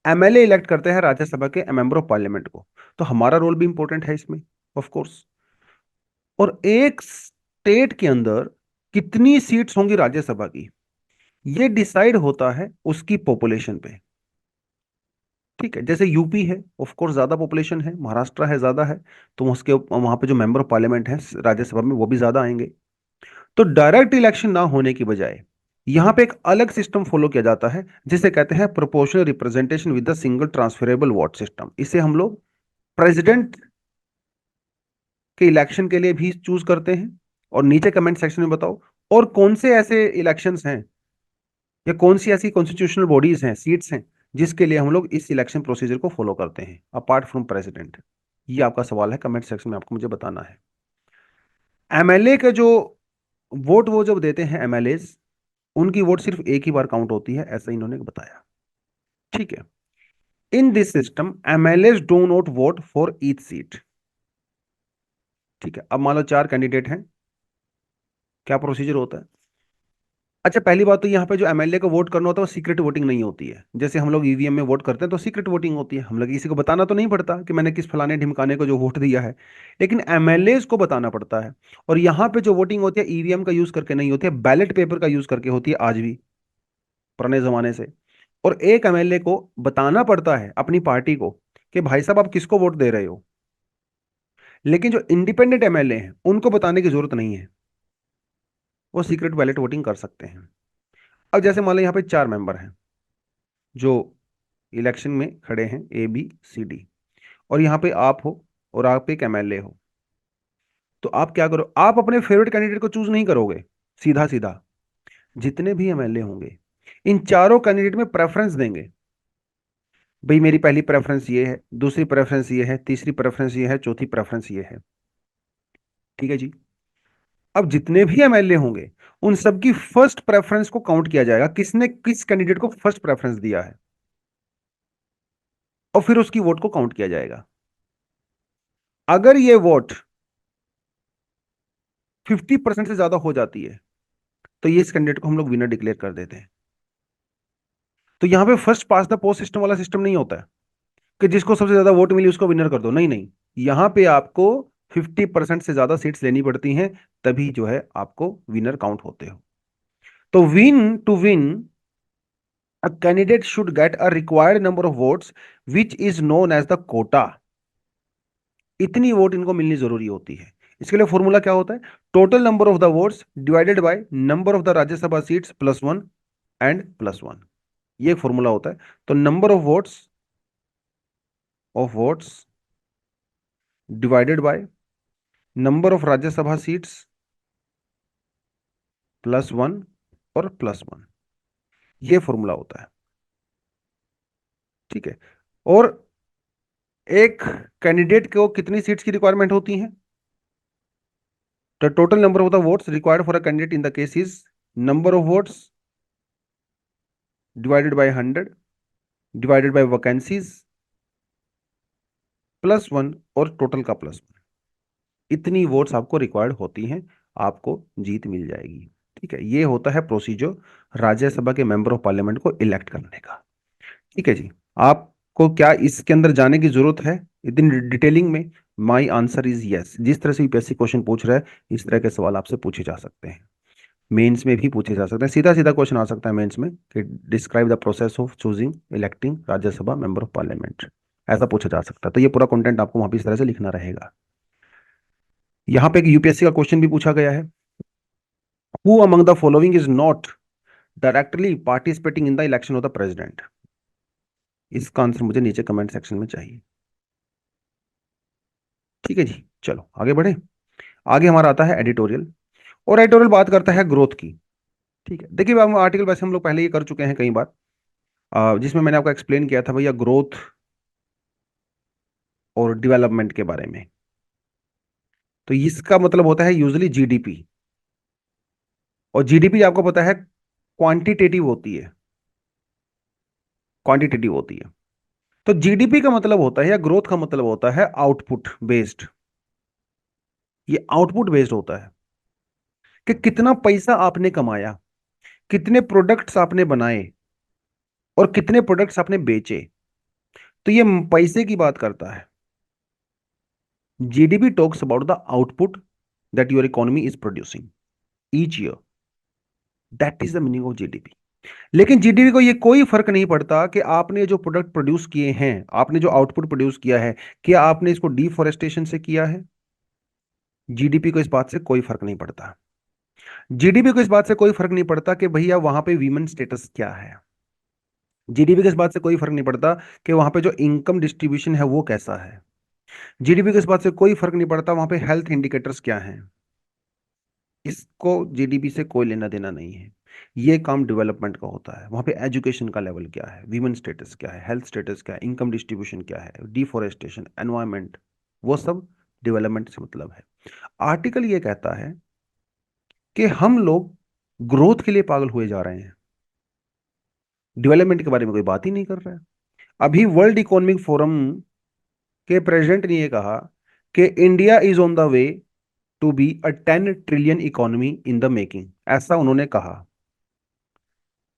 एमएलए इलेक्ट करते हैं राज्यसभा के मेंबर ऑफ पार्लियामेंट को। तो हमारा रोल भी इंपॉर्टेंट है इसमें, ऑफ कोर्स। और एक स्टेट के अंदर कितनी सीट्स होंगी राज्यसभा की, ये डिसाइड होता है उसकी पॉपुलेशन पे। ठीक है, जैसे यूपी है, ऑफ कोर्स ज्यादा पॉपुलेशन है, महाराष्ट्र है ज्यादा है, तो उसके वहां पे जो मेंबर ऑफ पार्लियामेंट है राज्यसभा में वो भी ज्यादा आएंगे। तो डायरेक्ट इलेक्शन ना होने की बजाय यहां पे एक अलग सिस्टम फॉलो किया जाता है, जिसे कहते हैं proportional representation with the single transferable vote system. इसे हम लोग प्रेसिडेंट के इलेक्शन के लिए भी चूज करते हैं। और नीचे कमेंट सेक्शन में बताओ और कौन से ऐसे इलेक्शंस हैं या कौन सी ऐसी कॉन्स्टिट्यूशनल बॉडीज हैं, सीट्स हैं, जिसके लिए हम लोग इस इलेक्शन प्रोसीजर को फॉलो करते हैं अपार्ट फ्रॉम प्रेसिडेंट। ये आपका सवाल है, कमेंट सेक्शन में आपको मुझे बताना है। एमएलए के जो वोट वो जब देते हैं एमएलए, उनकी वोट सिर्फ एक ही बार काउंट होती है, ऐसा इन्होंने बताया। ठीक है। In this system MLA do not vote for each seat. ठीक है, अब मान लो 4 कैंडिडेट हैं, क्या प्रोसीजर होता है? अच्छा, पहली बात तो यहाँ पे जो एमएलए को वोट करना होता है वो सीक्रेट वोटिंग नहीं होती है। जैसे हम लोग ईवीएम में वोट करते हैं तो सीक्रेट वोटिंग होती है, हम लोग किसी को बताना तो नहीं पड़ता कि मैंने किस फलाने ढिमकाने को जो वोट दिया है। लेकिन एमएलए को बताना पड़ता है। और यहाँ पे जो वोटिंग होती है ईवीएम का यूज करके नहीं होती है, बैलेट पेपर का यूज करके होती है, आज भी, पुराने जमाने से। और एक एमएलए को बताना पड़ता है अपनी पार्टी को कि भाई साहब आप किसको वोट दे रहे हो। लेकिन जो इंडिपेंडेंट एमएलए हैं उनको बताने की जरूरत नहीं है, वो सीक्रेट बैलेट वोटिंग कर सकते हैं। अब जैसे मान लो यहाँ पे 4 मेंबर हैं जो इलेक्शन में खड़े हैं, ए बी सी डी, और यहाँ पे आप हो और आप एक एमएलए हो। तो आप क्या करो, आप अपने फेवरेट कैंडिडेट को चूज नहीं करोगे, सीधा सीधा जितने भी एमएलए होंगे इन चारों कैंडिडेट में प्रेफरेंस देंगे। भाई मेरी पहली प्रेफरेंस ये है, दूसरी प्रेफरेंस ये है, तीसरी प्रेफरेंस ये है, चौथी प्रेफरेंस ये है। ठीक है जी। अब जितने भी एमएलए होंगे उन सबकी फर्स्ट प्रेफरेंस को काउंट किया जाएगा, किसने किस कैंडिडेट को फर्स्ट प्रेफरेंस दिया है, और फिर उसकी वोट को काउंट किया जाएगा। अगर ये वोट 50% से ज्यादा हो जाती है तो ये इस कैंडिडेट को हम लोग विनर डिक्लेयर कर देते हैं। तो यहां पे first pass the post system वाला सिस्टम नहीं होता है कि जिसको सबसे ज्यादा वोट मिली उसको विनर कर दो, नहीं नहीं। यहां पे आपको 50% से ज्यादा सीट्स लेनी पड़ती हैं, तभी जो है आपको विनर काउंट होते हो। तो win to win a candidate should get a required number of votes which is known as the quota। इतनी वोट इनको मिलनी जरूरी होती है। इसके लिए फॉर्मूला क्या होता है? Total number of the votes divided by number of the Rajya Sabha seats plus one and plus one. ये एक फॉर्मूला होता है। तो number of votes divided by number of Rajya Sabha seats plus one और प्लस वन, ये फॉर्मूला होता है। ठीक है। और एक कैंडिडेट को कितनी सीट्स की रिक्वायरमेंट होती है? The total number of the votes required for a candidate in the case is number of votes divided by 100 divided by vacancies +1 और टोटल का +1। इतनी वोट्स आपको रिक्वायर्ड होती हैं, आपको जीत मिल जाएगी। ठीक है, ये होता है प्रोसीजर राज्यसभा के मेंबर ऑफ पार्लियामेंट को इलेक्ट करने का। ठीक है जी, आपको क्या इसके अंदर जाने की जरूरत है इतनी डिटेलिंग में? My answer is yes. जिस तरह से यूपीएससी क्वेश्चन पूछ रहा है, इस तरह के सवाल आपसे पूछे जा सकते हैं, मेंस में भी पूछे जा सकते हैं। सीधा सीधा क्वेश्चन आ सकता है मेंस में कि describe the process of choosing electing Rajya Sabha member of parliament, ऐसा पूछा जा सकता है। तो ये पूरा कंटेंट आपको वहां पे इस तरह से लिखना रहेगा। यहां पे एक यूपीएससी का क्वेश्चन भी पूछा गया है, who among the following is not directly participating in the election of the president? इसका आंसर मुझे नीचे कमेंट सेक्शन में चाहिए। ठीक है जी, चलो आगे बढ़े। आगे हमारा आता है एडिटोरियल, और एडिटोरियल बात करता है ग्रोथ की। ठीक है, देखिए हम आर्टिकल वैसे हम लोग पहले ही कर चुके हैं कई बार, जिसमें मैंने आपको एक्सप्लेन किया था भैया ग्रोथ और डेवलपमेंट के बारे में। तो इसका मतलब होता है यूजुअली जीडीपी, और जीडीपी आपको पता है क्वांटिटेटिव होती है, क्वांटिटेटिव होती है। तो जीडीपी का मतलब होता है या ग्रोथ का मतलब होता है आउटपुट बेस्ड। ये आउटपुट बेस्ड होता है कि कितना पैसा आपने कमाया, कितने प्रोडक्ट्स आपने बनाए और कितने प्रोडक्ट्स आपने बेचे। तो ये पैसे की बात करता है। GDP talks about the output that your economy is producing each year, that is the meaning of GDP. लेकिन जीडीपी को ये कोई फर्क नहीं पड़ता कि आपने जो प्रोडक्ट प्रोड्यूस किए हैं, आपने जो आउटपुट प्रोड्यूस किया है, क्या आपने इसको डिफोरेस्टेशन से किया है? जीडीपी को इस बात से कोई फर्क नहीं पड़ता। जीडीपी को इस बात से कोई फर्क नहीं पड़ता कि भैया वहां पे वीमेन स्टेटस क्या है। जीडीपी को इस बात से कोई फर्क नहीं पड़ता कि वहां पे जो इनकम डिस्ट्रीब्यूशन है वो कैसा है। जीडीपी को इस बात से कोई फर्क नहीं पड़ता वहां पे हेल्थ इंडिकेटर्स क्या हैं। इसको जीडीपी से कोई लेना देना नहीं है। ये काम डेवलपमेंट का होता है। वहां पे एजुकेशन का लेवल क्या है, वीमेन स्टेटस क्या है, हेल्थ स्टेटस क्या है, इनकम डिस्ट्रीब्यूशन क्या है, डिफोरेस्टेशन, एनवायरमेंट, वो सब डेवलपमेंट से मतलब है। आर्टिकल ये कहता है कि हम लोग ग्रोथ के लिए पागल हुए जा रहे हैं, डेवलपमेंट के बारे में कोई बात ही नहीं कर रहा है। अभी वर्ल्ड इकोनॉमिक फोरम के प्रेसिडेंट ने ये कहा कि India is on the way to be a 10 trillion economy in the making, ऐसा उन्होंने कहा।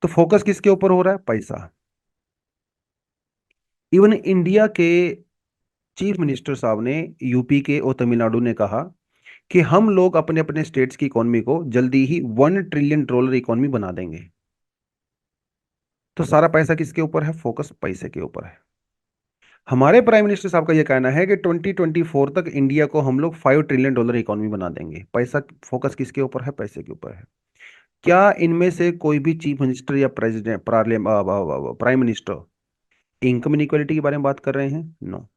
तो फोकस किसके ऊपर हो रहा है? पैसा। इवन इंडिया के चीफ मिनिस्टर साहब ने यूपी के और तमिलनाडु ने कहा कि हम लोग अपने अपने स्टेट्स की इकोनॉमी को जल्दी ही $1 ट्रिलियन इकोनॉमी बना देंगे। तो सारा पैसा किसके ऊपर है? फोकस पैसे के ऊपर है। हमारे प्राइम मिनिस्टर साहब का यह कहना है कि 2024 तक इंडिया को हम लोग $5 ट्रिलियन इकोनॉमी बना देंगे। पैसा, फोकस किसके ऊपर है? पैसे के ऊपर है। क्या इनमें से कोई भी चीफ मिनिस्टर या president prime minister income inequality के बारे में बात कर रहे हैं? नो।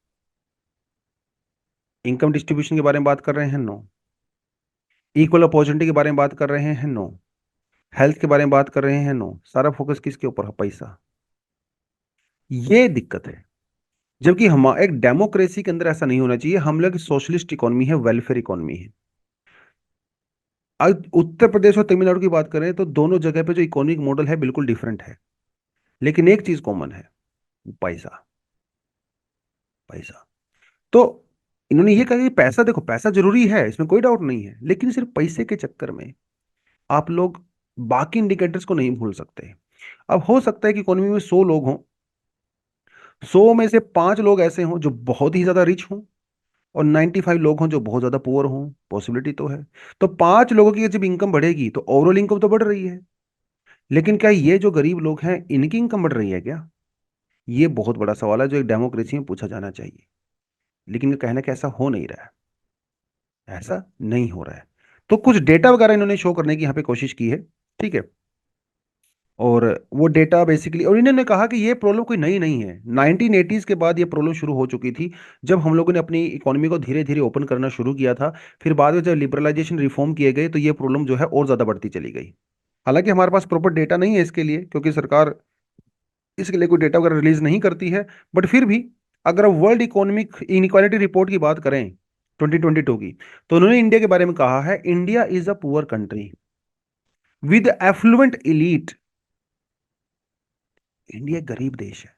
इनकम डिस्ट्रीब्यूशन के बारे में बात कर रहे हैं? नो। इक्वल अपॉर्चुनिटी के बारे में बात कर रहे हैं? नो। हेल्थ के बारे में बात कर रहे हैं? नो। सारा फोकस किसके ऊपर है? पैसा। ये दिक्कत है। जबकि हम एक डेमोक्रेसी के अंदर ऐसा नहीं होना चाहिए। हम लोग सोशलिस्ट इकोनॉमी है, वेलफेयर इकोनॉमी है। आज उत्तर प्रदेश और तमिलनाडु की बात करें तो दोनों जगह पे जो इकोनॉमिक मॉडल है बिल्कुल डिफरेंट है, लेकिन एक चीज कॉमन है, पैसा। पैसा। तो इन्होंने ये कहा कि पैसा, देखो पैसा जरूरी है, इसमें कोई डाउट नहीं है, लेकिन सिर्फ पैसे के चक्कर में आप लोग बाकी इंडिकेटर्स को नहीं भूल सकते। अब हो सकता है कि इकोनॉमी में 100 लोग हों, 100 में से 5 लोग ऐसे हों जो बहुत ही ज्यादा रिच हों, और 95 लोग हों जो बहुत ज्यादा पुअर हों। पॉसिबिलिटी तो है। तो 5 लोगों की जब इनकम बढ़ेगी तो ओवरऑल इनकम तो बढ़ रही है, लेकिन क्या ये जो गरीब लोग हैं इनकी इनकम बढ़ रही है क्या? ये बहुत बड़ा सवाल है जो एक डेमोक्रेसी में पूछा जाना चाहिए। लेकिन ये कहना कि ऐसा हो नहीं रहा है, ऐसा नहीं हो रहा है। तो कुछ डेटा वगैरह इन्होंने शो करने की यहाँ पे कोशिश की है। ठीक है, और वो डेटा बेसिकली, और इन्होंने कहा कि ये प्रॉब्लम कोई नई नहीं है, 1980s के बाद ये प्रॉब्लम शुरू हो चुकी थी, जब हम लोगों ने अपनी इकोनॉमी को धीरे धीरे ओपन करना शुरू किया था। फिर बाद में जब लिबरलाइजेशन रिफॉर्म किए गए तो ये प्रॉब्लम जो है और ज़्यादा बढ़ती चली गई। हालांकि हमारे पास प्रॉपर डेटा नहीं है इसके लिए, क्योंकि सरकार इसके लिए कोई डेटा वगैरह रिलीज नहीं करती है, बट फिर भी अगर वर्ल्ड इकोनॉमिक इनइक्वालिटी रिपोर्ट की बात करें 2022 की। तो उन्होंने इंडिया के बारे में कहा है, India is a poor country with affluent elite. India एक गरीब देश है,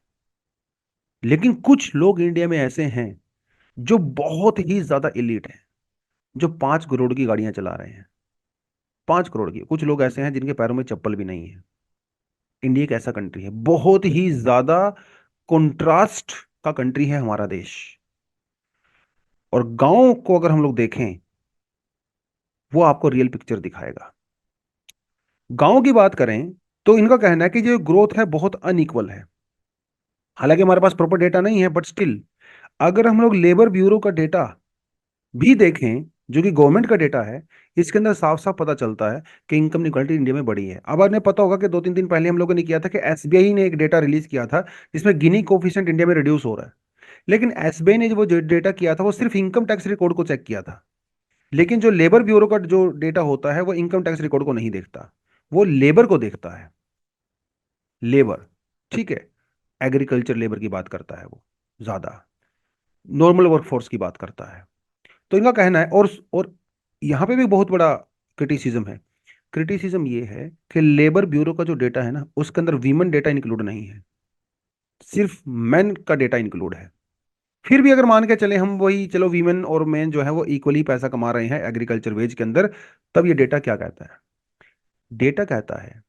लेकिन कुछ लोग इंडिया में ऐसे हैं जो बहुत ही ज्यादा इलीट हैं, जो 5 करोड़ की गाड़ियां चला रहे हैं। 5 करोड़ की। कुछ लोग ऐसे हैं जिनके पैरों में चप्पल भी नहीं है। इंडिया एक ऐसा कंट्री है, बहुत ही ज्यादा कंट्रास्ट का कंट्री है हमारा देश। और गांव को अगर हम लोग देखें, वो आपको रियल पिक्चर दिखाएगा। गांव की बात करें तो इनका कहना है कि जो ग्रोथ है बहुत अनइक्वल है। हालांकि हमारे पास प्रॉपर डेटा नहीं है, बट स्टिल अगर हम लोग लेबर ब्यूरो का डेटा भी देखें, जो कि गवर्नमेंट का डेटा है, इसके अंदर साफ साफ पता चलता है कि इनकम इनक्वालिटी इंडिया में बढ़ी है। अब आपने पता होगा कि 2-3 दिन पहले हम लोगों ने किया था कि एसबीआई ने एक डेटा रिलीज किया था जिसमें गिनी कोफिशिएंट इंडिया में रिड्यूस हो रहा है। लेकिन एसबीआई ने जो वो डेटा किया था वो सिर्फ इनकम टैक्स रिकॉर्ड को चेक किया था। लेकिन जो लेबर ब्यूरो का जो डेटा होता है वो इनकम टैक्स रिकॉर्ड को नहीं देखता, वो लेबर को देखता है। लेबर, ठीक है, एग्रीकल्चर लेबर की बात करता है वो ज्यादा, नॉर्मल वर्कफोर्स की बात करता है। तो इनका कहना है, और यहाँ पे भी बहुत बड़ा क्रिटिसिज्म है। क्रिटिसिज्म ये है कि लेबर ब्यूरो का जो डेटा है ना, उसके अंदर वीमेन डेटा इंक्लूड नहीं है, सिर्फ मेन का डेटा इंक्लूड है। फिर भी अगर मान के चले हम, वही चलो वीमेन और मेन जो है वो इक्वली पैसा कमा रहे हैं एग्रीकल्चर वेज के अंदर, तब ये डेटा क्या कहता है? डेटा कहता है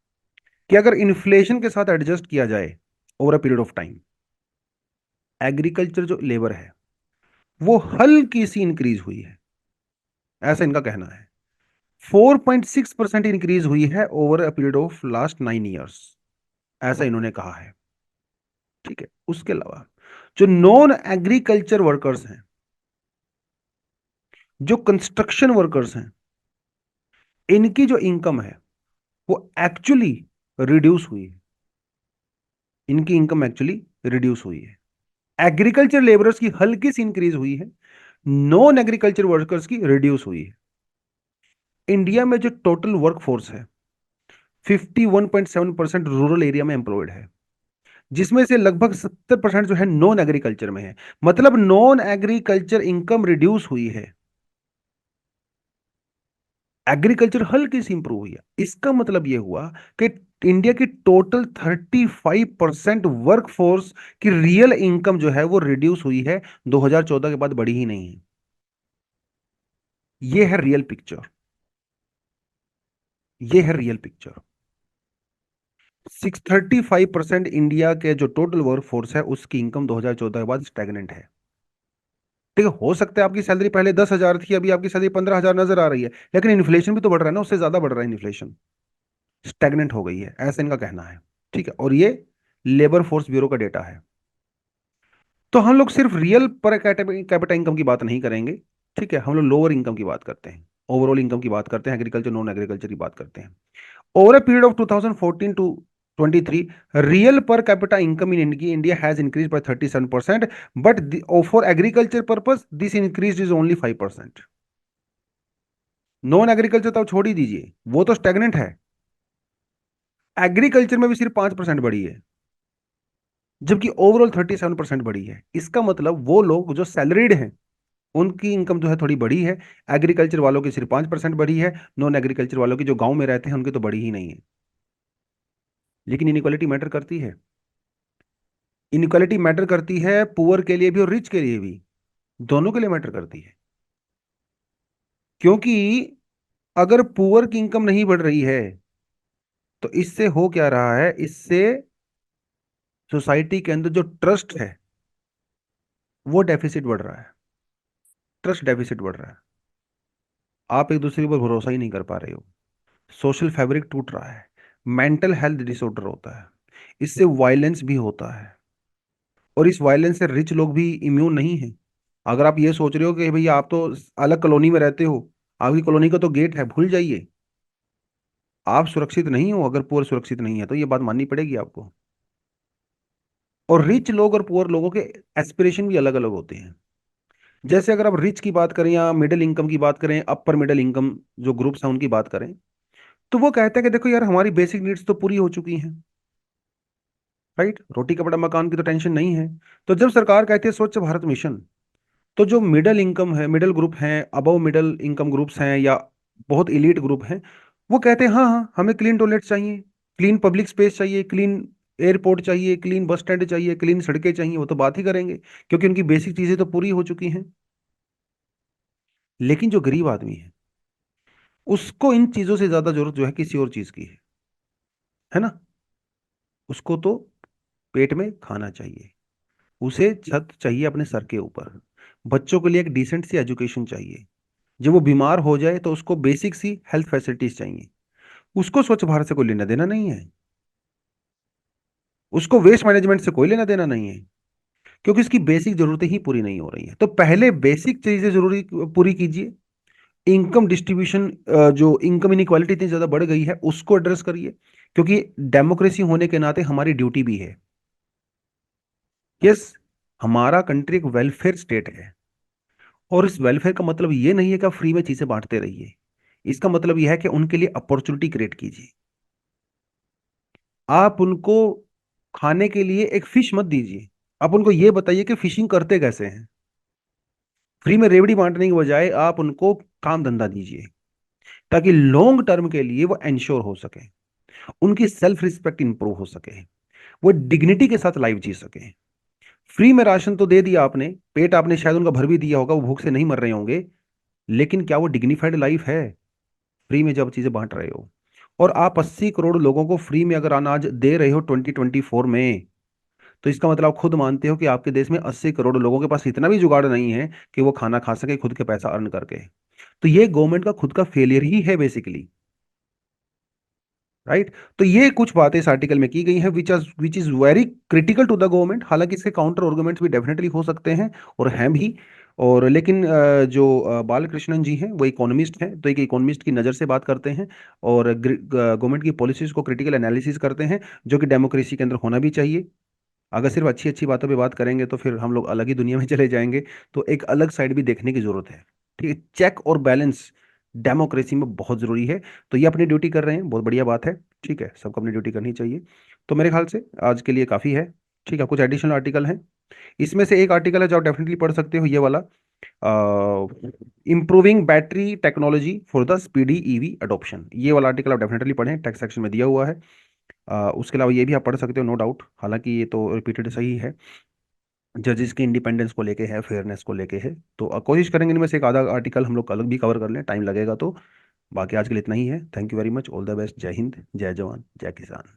कि अगर इन्फ्लेशन के साथ एडजस्ट किया जाए over a period of time, agriculture जो लेबर है वो हल्की सी इंक्रीज हुई है, ऐसा इनका कहना है। 4.6% इंक्रीज हुई है over a period of last 9 years, ऐसा इन्होंने कहा है। ठीक है, उसके अलावा जो नॉन एग्रीकल्चर वर्कर्स हैं, जो कंस्ट्रक्शन वर्कर्स हैं, इनकी जो इनकम है वो एक्चुअली रिड्यूस हुई है। इनकी इनकम एक्चुअली रिड्यूस हुई है। एग्रीकल्चर लेबरर्स की हल्की सी इंक्रीज हुई है, नॉन एग्रीकल्चर वर्कर्स की रिड्यूस हुई है। इंडिया में जो टोटल वर्कफोर्स है, 51.7% रूरल एरिया में एम्प्लॉयड है, जिसमें से लगभग 70% जो है नॉन एग्रीकल्चर में है। मतलब नॉन एग्रीकल्चर इनकम रिड्यूस हुई है, एग्रीकल्चर हल्की सी इंप्रूव हुई है। इसका मतलब यह हुआ कि इंडिया की टोटल 35% वर्कफोर्स की रियल इनकम जो है वो रिड्यूस हुई है, 2014 के बाद बढ़ी ही नहीं है। यह है रियल पिक्चर, यह है रियल पिक्चर। 635% इंडिया के जो टोटल वर्कफोर्स है उसकी इनकम 2014 के बाद स्टैग्नेंट है। ठीक है, हो सकता है आपकी सैलरी पहले 10,000 थी, अभी आपकी सैलरी 15,000 नजर आ रही है, लेकिन इन्फ्लेशन भी तो बढ़ रहा है ना, उससे ज्यादा बढ़ रहा है इन्फ्लेशन। स्टैग्नेंट हो गई है, ऐसा इनका कहना है। ठीक है, और ये लेबर फोर्स ब्यूरो का डेटा है। तो हम लोग सिर्फ रियल पर कैपिटा इनकम की बात नहीं करेंगे। ठीक है, हम लोग लोअर इनकम की बात करते हैं, ओवरऑल इनकम की बात करते हैं, एग्रीकल्चर नॉन एग्रीकल्चर की बात करते हैं। Over a period of 2014 to 23, real per capita income in India has increase by 37%, but for agriculture purpose this increase is only 5%। Non agriculture तो आप छोड़ ही दीजिए, वो तो स्टेगनेंट है। एग्रीकल्चर में भी सिर्फ 5% बढ़ी है, जबकि ओवरऑल 37% बढ़ी है। इसका मतलब वो लोग जो सैलरीड हैं उनकी इनकम जो है थोड़ी बढ़ी है, एग्रीकल्चर वालों की सिर्फ 5% बढ़ी है, नॉन एग्रीकल्चर वालों की जो गांव में रहते हैं उनकी तो बढ़ी ही नहीं है। लेकिन इनइक्वालिटी मैटर करती है। इनइक्वालिटी मैटर करती है पुअर के लिए भी और रिच के लिए भी, दोनों के लिए मैटर करती है। क्योंकि अगर पुअर की इनकम नहीं बढ़ रही है तो इससे हो क्या रहा है? इससे सोसाइटी के अंदर जो ट्रस्ट है वो डेफिसिट बढ़ रहा है। ट्रस्ट डेफिसिट बढ़ रहा है, आप एक दूसरे के ऊपर भरोसा ही नहीं कर पा रहे हो, सोशल फैब्रिक टूट रहा है, मेंटल हेल्थ डिसऑर्डर होता है, इससे वायलेंस भी होता है। और इस वायलेंस से रिच लोग भी इम्यून नहीं है। अगर आप ये सोच रहे हो कि भैया आप तो अलग कॉलोनी में रहते हो, आपकी कॉलोनी का तो गेट है, भूल जाइए, आप सुरक्षित नहीं हो। अगर पुअर सुरक्षित नहीं है तो ये बात माननी पड़ेगी आपको। और रिच लोग और पुअर लोगों के एस्पिरेशन भी अलग अलग होते हैं। जैसे अगर आप रिच की बात करें या मिडिल इनकम की बात करें, अपर मिडिल इनकम जो ग्रुप्स हैं उनकी बात करें, तो वो कहते हैं कि देखो यार हमारी बेसिक नीड्स तो पूरी हो चुकी हैं, राइट, रोटी कपड़ा मकान की तो टेंशन नहीं है। तो जब सरकार कहती है स्वच्छ भारत मिशन, तो जो मिडिल इनकम है, मिडिल ग्रुप हैं, अबव मिडिल इनकम ग्रुप्स हैं, या बहुत इलीट ग्रुप हैं, वो कहते हैं हाँ हाँ हमें क्लीन टॉयलेट चाहिए, क्लीन पब्लिक स्पेस चाहिए, क्लीन एयरपोर्ट चाहिए, क्लीन बस स्टैंड चाहिए, क्लीन सड़कें चाहिए। वो तो बात ही करेंगे क्योंकि उनकी बेसिक चीजें तो पूरी हो चुकी हैं। लेकिन जो गरीब आदमी है, उसको इन चीजों से ज्यादा जरूरत जो है किसी और चीज की है ना। उसको तो पेट में खाना चाहिए, उसे छत चाहिए अपने सर के ऊपर, बच्चों के लिए एक डिसेंट सी एजुकेशन चाहिए, जब वो बीमार हो जाए तो उसको बेसिक सी हेल्थ फैसिलिटीज चाहिए। उसको स्वच्छ भारत से कोई लेना देना नहीं है, उसको वेस्ट मैनेजमेंट से कोई लेना देना नहीं है, क्योंकि इसकी बेसिक जरूरतें ही पूरी नहीं हो रही हैं। तो पहले बेसिक चीजें जरूरी पूरी कीजिए। इनकम डिस्ट्रीब्यूशन, जो इनकम इनइक्वालिटी इतनी ज्यादा बढ़ गई है उसको एड्रेस करिए, क्योंकि डेमोक्रेसी होने के नाते हमारी ड्यूटी भी है। यस, हमारा कंट्री एक वेलफेयर स्टेट है, और इस वेलफेयर का मतलब ये नहीं है कि आप फ्री में चीजें बांटते रहिए। इसका मतलब यह है कि उनके लिए अपॉर्चुनिटी क्रिएट कीजिए। आप उनको खाने के लिए एक फिश मत दीजिए, आप उनको ये बताइए कि फिशिंग करते कैसे हैं। फ्री में रेवड़ी बांटने की बजाय आप उनको काम धंधा दीजिए, ताकि लॉन्ग टर्म के लिए वो एंश्योर हो सके, उनकी सेल्फ रिस्पेक्ट इंप्रूव हो सके, वो डिग्निटी के साथ लाइफ जी सके। फ्री में राशन तो दे दिया आपने, पेट आपने शायद उनका भर भी दिया होगा, वो भूख से नहीं मर रहे होंगे, लेकिन क्या वो डिग्निफाइड लाइफ है? फ्री में जब चीजें बांट रहे हो, और आप 80 करोड़ लोगों को फ्री में अगर अनाज दे रहे हो 2024 में, तो इसका मतलब आप खुद मानते हो कि आपके देश में 80 करोड़ लोगों के पास इतना भी जुगाड़ नहीं है कि वो खाना खा सके खुद के पैसा अर्न करके। तो ये गवर्नमेंट का खुद का फेलियर ही है बेसिकली। राइट। तो ये कुछ बातें इस आर्टिकल में की गई हैं which is very critical to the government. हालांकि इसके काउंटर आर्गुमेंट्स भी डेफिनेटली हो सकते हैं और हैं भी। और लेकिन जो बालकृष्णन जी हैं वो इकोनॉमिस्ट हैं, तो एक इकोनॉमिस्ट की नज़र से बात करते हैं, और गवर्नमेंट की पॉलिसीज को क्रिटिकल एनालिसिस करते हैं, जो कि डेमोक्रेसी के अंदर होना भी चाहिए। अगर सिर्फ अच्छी अच्छी बातों पे बात करेंगे तो फिर हम लोग अलग ही दुनिया में चले जाएंगे। तो एक अलग साइड भी देखने की जरूरत है। ठीक है, चेक और बैलेंस डेमोक्रेसी में बहुत जरूरी है। तो ये अपनी ड्यूटी कर रहे हैं, बहुत बढ़िया बात है। ठीक है, सबको अपनी ड्यूटी करनी चाहिए। तो मेरे ख्याल से आज के लिए काफ़ी है। ठीक है, कुछ एडिशनल आर्टिकल हैं, इसमें से एक आर्टिकल है जो आप डेफिनेटली पढ़ सकते हो, ये वाला, improving battery technology for the speedy EV adoption. ये वाला आर्टिकल आप डेफिनेटली पढ़ें, टेक्स्ट सेक्शन में दिया हुआ है। उसके अलावा ये भी आप पढ़ सकते हो, नो डाउट, हालांकि ये तो रिपीटेड सही है, जजेस की इंडिपेंडेंस को लेके है, फेयरनेस को लेके है। तो कोशिश करेंगे इनमें से एक आधा आर्टिकल हम लोग अलग भी कवर कर लें, टाइम लगेगा तो। बाकी आज के लिए इतना ही है। Thank you very much, all the best, जय हिंद, जय जवान, जय किसान।